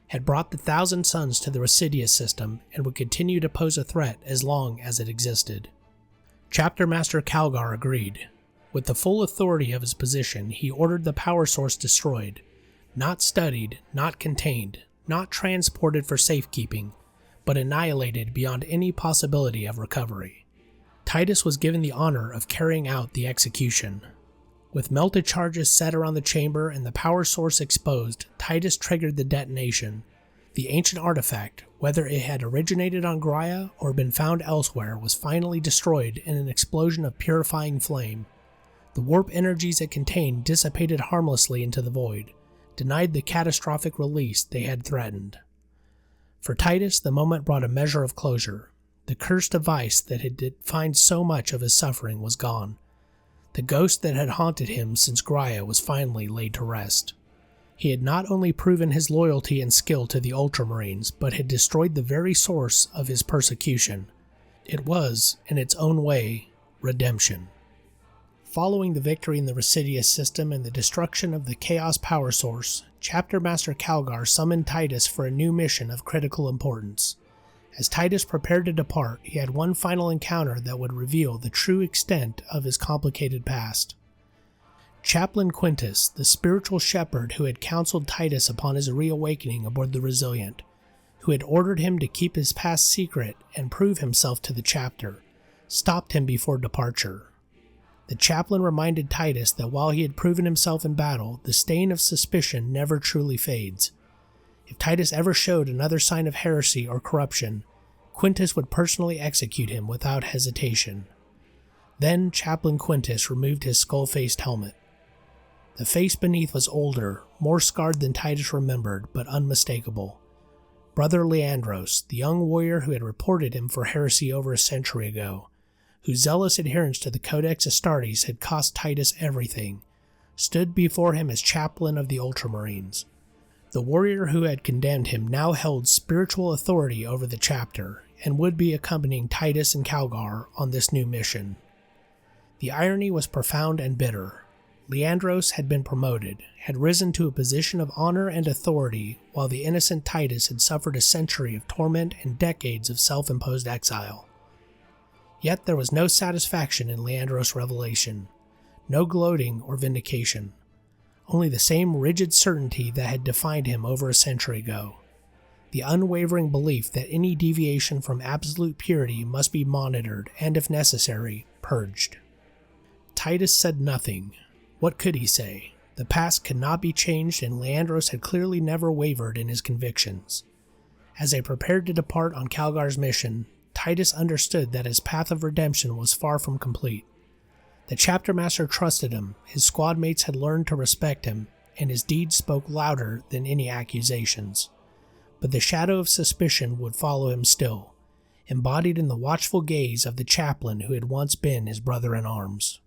had brought the Thousand Sons to the Recidious system, and would continue to pose a threat as long as it existed. Chapter Master Calgar agreed. With the full authority of his position, he ordered the power source destroyed, not studied, not contained, not transported for safekeeping, but annihilated beyond any possibility of recovery. Titus was given the honor of carrying out the execution. With melted charges set around the chamber and the power source exposed, Titus triggered the detonation. The ancient artifact, whether it had originated on Graia or been found elsewhere, was finally destroyed in an explosion of purifying flame. The warp energies it contained dissipated harmlessly into the void, denied the catastrophic release they had threatened. For Titus, the moment brought a measure of closure. The cursed device that had defined so much of his suffering was gone. The ghost that had haunted him since Graia was finally laid to rest. He had not only proven his loyalty and skill to the Ultramarines, but had destroyed the very source of his persecution. It was, in its own way, redemption. Following the victory in the Recidious system and the destruction of the Chaos power source, Chapter Master Calgar summoned Titus for a new mission of critical importance. As Titus prepared to depart, he had one final encounter that would reveal the true extent of his complicated past. Chaplain Quintus, the spiritual shepherd who had counseled Titus upon his reawakening aboard the Resilient, who had ordered him to keep his past secret and prove himself to the chapter, stopped him before departure. The chaplain reminded Titus that while he had proven himself in battle, the stain of suspicion never truly fades. If Titus ever showed another sign of heresy or corruption, Quintus would personally execute him without hesitation. Then Chaplain Quintus removed his skull-faced helmet. The face beneath was older, more scarred than Titus remembered, but unmistakable. Brother Leandros, the young warrior who had reported him for heresy over a century ago, whose zealous adherence to the Codex Astartes had cost Titus everything, stood before him as chaplain of the Ultramarines. The warrior who had condemned him now held spiritual authority over the chapter, and would be accompanying Titus and Calgar on this new mission. The irony was profound and bitter. Leandros had been promoted, had risen to a position of honor and authority, while the innocent Titus had suffered a century of torment and decades of self-imposed exile. Yet there was no satisfaction in Leandros' revelation, no gloating or vindication, only the same rigid certainty that had defined him over a century ago, the unwavering belief that any deviation from absolute purity must be monitored and, if necessary, purged. Titus said nothing. What could he say? The past could not be changed, and Leandros had clearly never wavered in his convictions. As they prepared to depart on Calgar's mission, Titus understood that his path of redemption was far from complete. The chapter master trusted him, his squad mates had learned to respect him, and his deeds spoke louder than any accusations. But the shadow of suspicion would follow him still, embodied in the watchful gaze of the chaplain who had once been his brother-in-arms.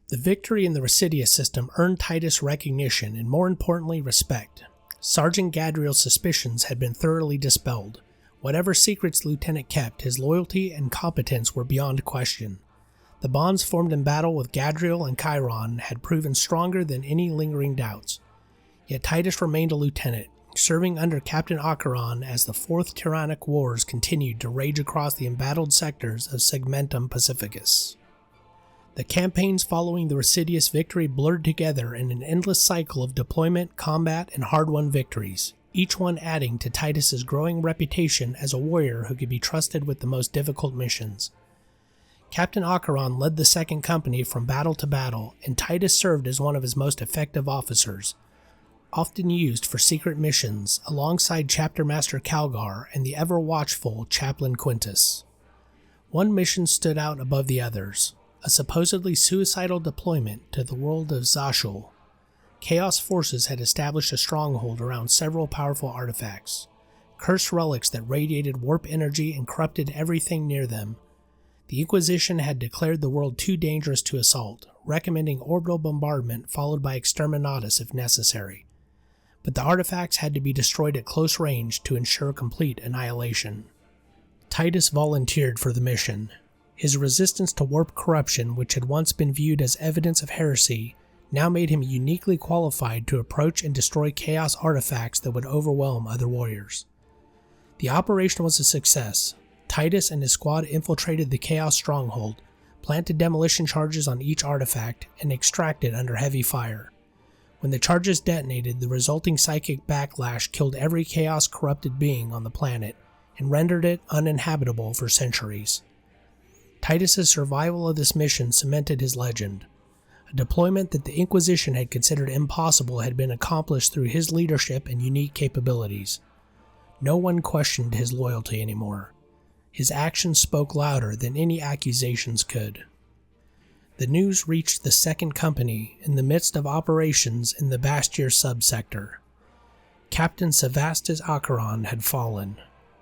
The victory in the Recidious system earned Titus recognition and, more importantly, respect. Sergeant Gadriel's suspicions had been thoroughly dispelled. Whatever secrets the lieutenant kept, his loyalty and competence were beyond question. The bonds formed in battle with Gadriel and Chiron had proven stronger than any lingering doubts. Yet Titus remained a lieutenant, serving under Captain Acheran as the Fourth Tyrannic Wars continued to rage across the embattled sectors of Segmentum Pacificus. The campaigns following the Recidious victory blurred together in an endless cycle of deployment, combat, and hard-won victories, each one adding to Titus's growing reputation as a warrior who could be trusted with the most difficult missions. Captain Acheran led the Second Company from battle to battle, and Titus served as one of his most effective officers, often used for secret missions alongside Chapter Master Calgar and the ever-watchful Chaplain Quintus. One mission stood out above the others, a supposedly suicidal deployment to the world of Zashul. Chaos forces had established a stronghold around several powerful artifacts, cursed relics that radiated warp energy and corrupted everything near them. The Inquisition had declared the world too dangerous to assault, recommending orbital bombardment followed by exterminatus if necessary. But the artifacts had to be destroyed at close range to ensure complete annihilation. Titus volunteered for the mission. His resistance to warp corruption, which had once been viewed as evidence of heresy, now made him uniquely qualified to approach and destroy chaos artifacts that would overwhelm other warriors. The operation was a success. Titus and his squad infiltrated the Chaos stronghold, planted demolition charges on each artifact, and extracted under heavy fire. When the charges detonated, the resulting psychic backlash killed every chaos-corrupted being on the planet and rendered it uninhabitable for centuries. Titus's survival of this mission cemented his legend. A deployment that the Inquisition had considered impossible had been accomplished through his leadership and unique capabilities. No one questioned his loyalty anymore. His actions spoke louder than any accusations could. The news reached the Second Company in the midst of operations in the Bastir subsector. Captain Sevastus Acheran had fallen.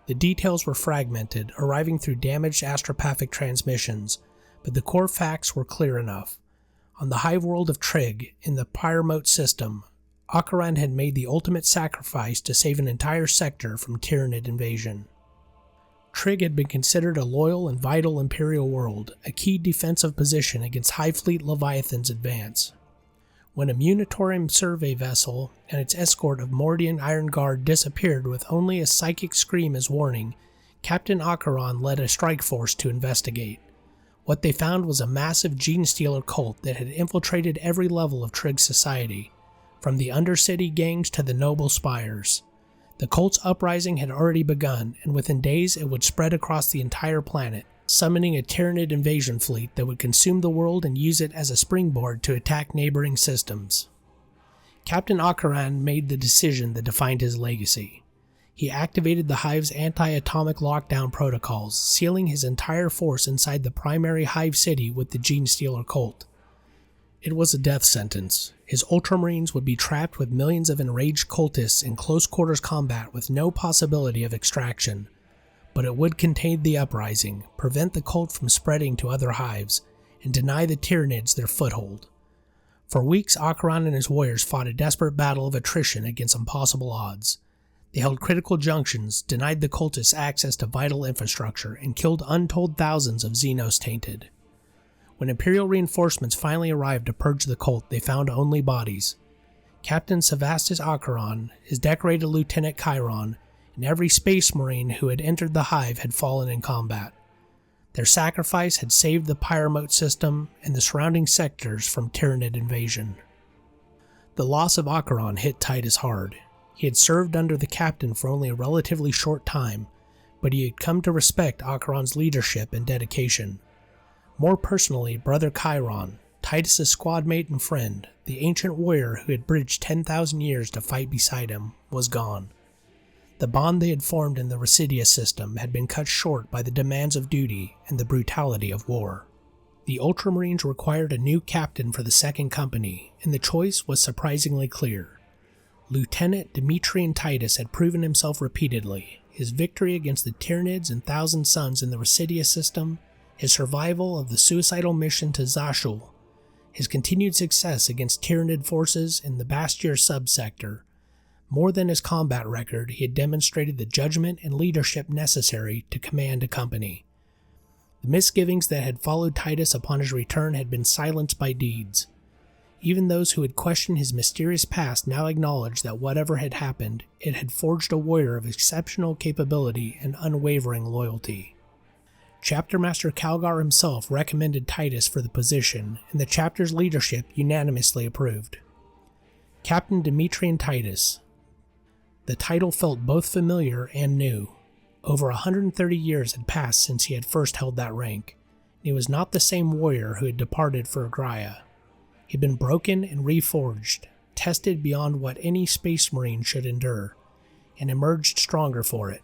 The details were fragmented, arriving through damaged astropathic transmissions, but the core facts were clear enough. On the hive world of Trygg, in the Pyremote system, Acheran had made the ultimate sacrifice to save an entire sector from Tyranid invasion. Trygg had been considered a loyal and vital Imperial world, a key defensive position against Hive Fleet Leviathan's advance. When a Munitorium survey vessel and its escort of Mordian Iron Guard disappeared with only a psychic scream as warning, Captain Acheran led a strike force to investigate. What they found was a massive gene-stealer cult that had infiltrated every level of Trygg society, from the undercity gangs to the noble spires. The cult's uprising had already begun, and within days it would spread across the entire planet, summoning a Tyranid invasion fleet that would consume the world and use it as a springboard to attack neighboring systems. Captain Acheran made the decision that defined his legacy. He activated the Hive's anti-atomic lockdown protocols, sealing his entire force inside the primary Hive city with the Gene-Stealer cult. It was a death sentence. His Ultramarines would be trapped with millions of enraged cultists in close-quarters combat with no possibility of extraction. But it would contain the uprising, prevent the cult from spreading to other hives, and deny the Tyranids their foothold. For weeks, Acheran and his warriors fought a desperate battle of attrition against impossible odds. They held critical junctions, denied the cultists access to vital infrastructure, and killed untold thousands of Xenos tainted. When Imperial reinforcements finally arrived to purge the cult, they found only bodies. Captain Sevastus Acheran, his decorated Lieutenant Chiron, and every Space Marine who had entered the Hive had fallen in combat. Their sacrifice had saved the Pyremote system and the surrounding sectors from Tyranid invasion. The loss of Acheran hit Titus hard. He had served under the captain for only a relatively short time, but he had come to respect Acheran's leadership and dedication. More personally, Brother Chiron, Titus' squadmate and friend, the ancient warrior who had bridged 10,000 years to fight beside him, was gone. The bond they had formed in the Recidious system had been cut short by the demands of duty and the brutality of war. The Ultramarines required a new captain for the Second Company, and the choice was surprisingly clear. Lieutenant Demetrian Titus had proven himself repeatedly. His victory against the Tyranids and Thousand Sons in the Recidious system, his survival of the suicidal mission to Zashul, his continued success against Tyranid forces in the Bastir subsector. More than his combat record, he had demonstrated the judgment and leadership necessary to command a company. The misgivings that had followed Titus upon his return had been silenced by deeds. Even those who had questioned his mysterious past now acknowledged that whatever had happened, it had forged a warrior of exceptional capability and unwavering loyalty. Chapter Master Calgar himself recommended Titus for the position, and the chapter's leadership unanimously approved. Captain Demetrian Titus. The title felt both familiar and new. Over 130 years had passed since he had first held that rank, and he was not the same warrior who had departed for Graia. He'd been broken and reforged, tested beyond what any Space Marine should endure, and emerged stronger for it.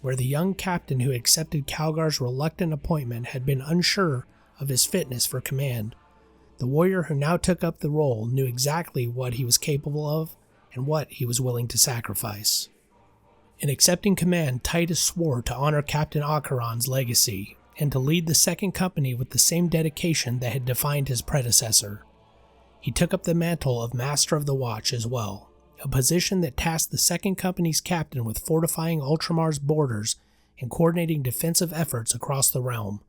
Where the young captain who accepted Calgar's reluctant appointment had been unsure of his fitness for command, the warrior who now took up the role knew exactly what he was capable of and what he was willing to sacrifice. In accepting command, Titus swore to honor Captain Acheran's legacy and to lead the Second Company with the same dedication that had defined his predecessor. He took up the mantle of Master of the Watch as well, a position that tasked the Second Company's captain with fortifying Ultramar's borders and coordinating defensive efforts across the realm.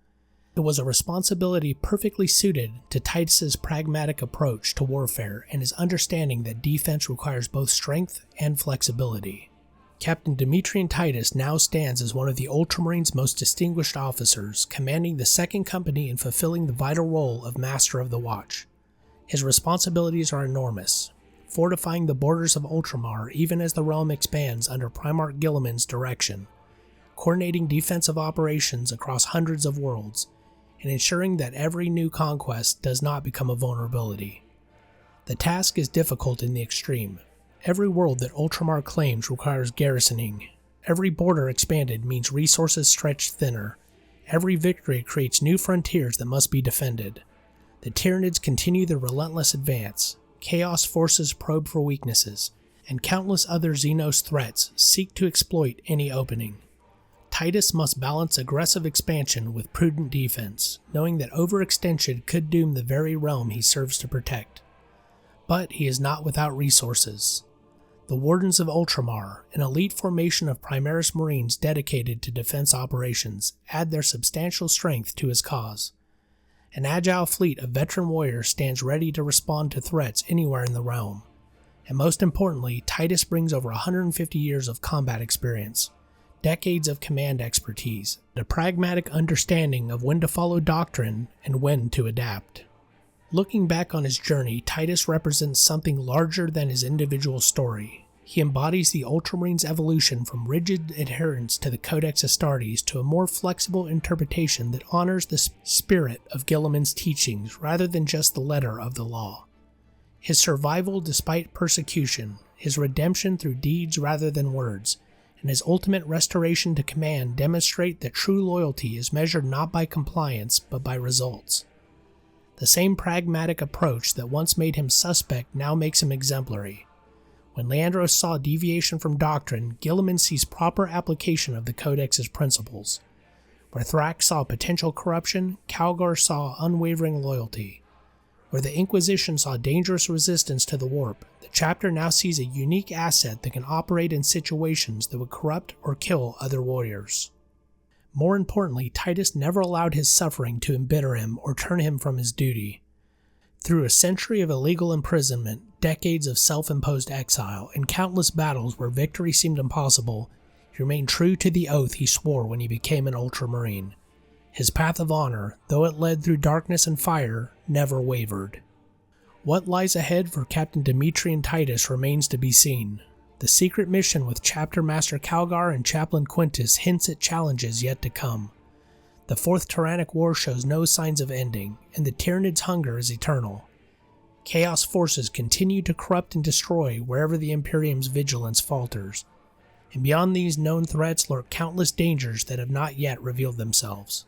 It was a responsibility perfectly suited to Titus's pragmatic approach to warfare and his understanding that defense requires both strength and flexibility. Captain Demetrian Titus now stands as one of the Ultramarines' most distinguished officers, commanding the 2nd Company and fulfilling the vital role of Master of the Watch. His responsibilities are enormous, fortifying the borders of Ultramar even as the realm expands under Primarch Guilliman's direction, coordinating defensive operations across hundreds of worlds, and ensuring that every new conquest does not become a vulnerability. The task is difficult in the extreme. Every world that Ultramar claims requires garrisoning. Every border expanded means resources stretched thinner. Every victory creates new frontiers that must be defended. The Tyranids continue their relentless advance. Chaos forces probe for weaknesses, and countless other Xenos threats seek to exploit any opening. Titus must balance aggressive expansion with prudent defense, knowing that overextension could doom the very realm he serves to protect. But he is not without resources. The Wardens of Ultramar, an elite formation of Primaris Marines dedicated to defense operations, add their substantial strength to his cause. An agile fleet of veteran warriors stands ready to respond to threats anywhere in the realm. And most importantly, Titus brings over 150 years of combat experience, decades of command expertise, a pragmatic understanding of when to follow doctrine and when to adapt. Looking back on his journey, Titus represents something larger than his individual story. He embodies the Ultramarines' evolution from rigid adherence to the Codex Astartes to a more flexible interpretation that honors the spirit of Guilliman's teachings rather than just the letter of the law. His survival despite persecution, his redemption through deeds rather than words, and his ultimate restoration to command demonstrate that true loyalty is measured not by compliance but by results. The same pragmatic approach that once made him suspect now makes him exemplary. When Leandros saw deviation from doctrine, Guilliman sees proper application of the Codex's principles. Where Thrax saw potential corruption, Calgar saw unwavering loyalty. Where the Inquisition saw dangerous resistance to the warp, the chapter now sees a unique asset that can operate in situations that would corrupt or kill other warriors. More importantly, Titus never allowed his suffering to embitter him or turn him from his duty. Through a century of illegal imprisonment, decades of self-imposed exile, and countless battles where victory seemed impossible, he remained true to the oath he swore when he became an Ultramarine. His path of honor, though it led through darkness and fire, never wavered. What lies ahead for Captain Demetrian Titus remains to be seen. The secret mission with Chapter Master Calgar and Chaplain Quintus hints at challenges yet to come. The Fourth Tyrannic War shows no signs of ending, and the Tyranids' hunger is eternal. Chaos forces continue to corrupt and destroy wherever the Imperium's vigilance falters. And beyond these known threats lurk countless dangers that have not yet revealed themselves.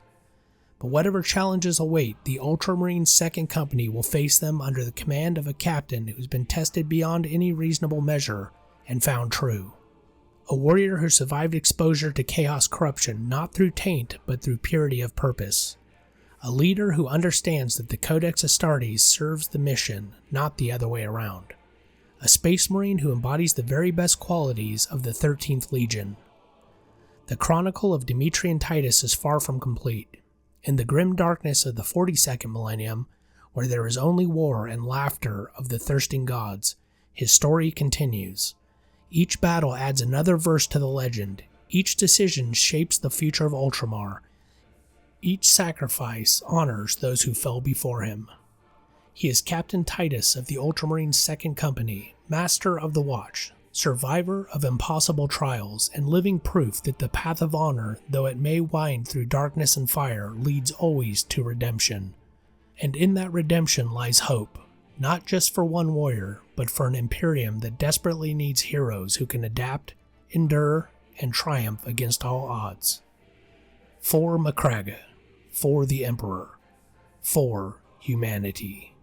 But whatever challenges await, the Ultramarines' 2nd Company will face them under the command of a captain who's been tested beyond any reasonable measure and found true. A warrior who survived exposure to chaos corruption not through taint but through purity of purpose. A leader who understands that the Codex Astartes serves the mission, not the other way around. A Space Marine who embodies the very best qualities of the 13th Legion. The chronicle of Demetrian Titus is far from complete. In the grim darkness of the 42nd millennium, where there is only war and laughter of the thirsting gods, his story continues. Each battle adds another verse to the legend. Each decision shapes the future of Ultramar. Each sacrifice honors those who fell before him. He is Captain Titus of the Ultramarines' 2nd Company, Master of the Watch, survivor of impossible trials, and living proof that the path of honor, though it may wind through darkness and fire, leads always to redemption. And in that redemption lies hope. Not just for one warrior, but for an Imperium that desperately needs heroes who can adapt, endure, and triumph against all odds. For Macraga, for the Emperor, for humanity.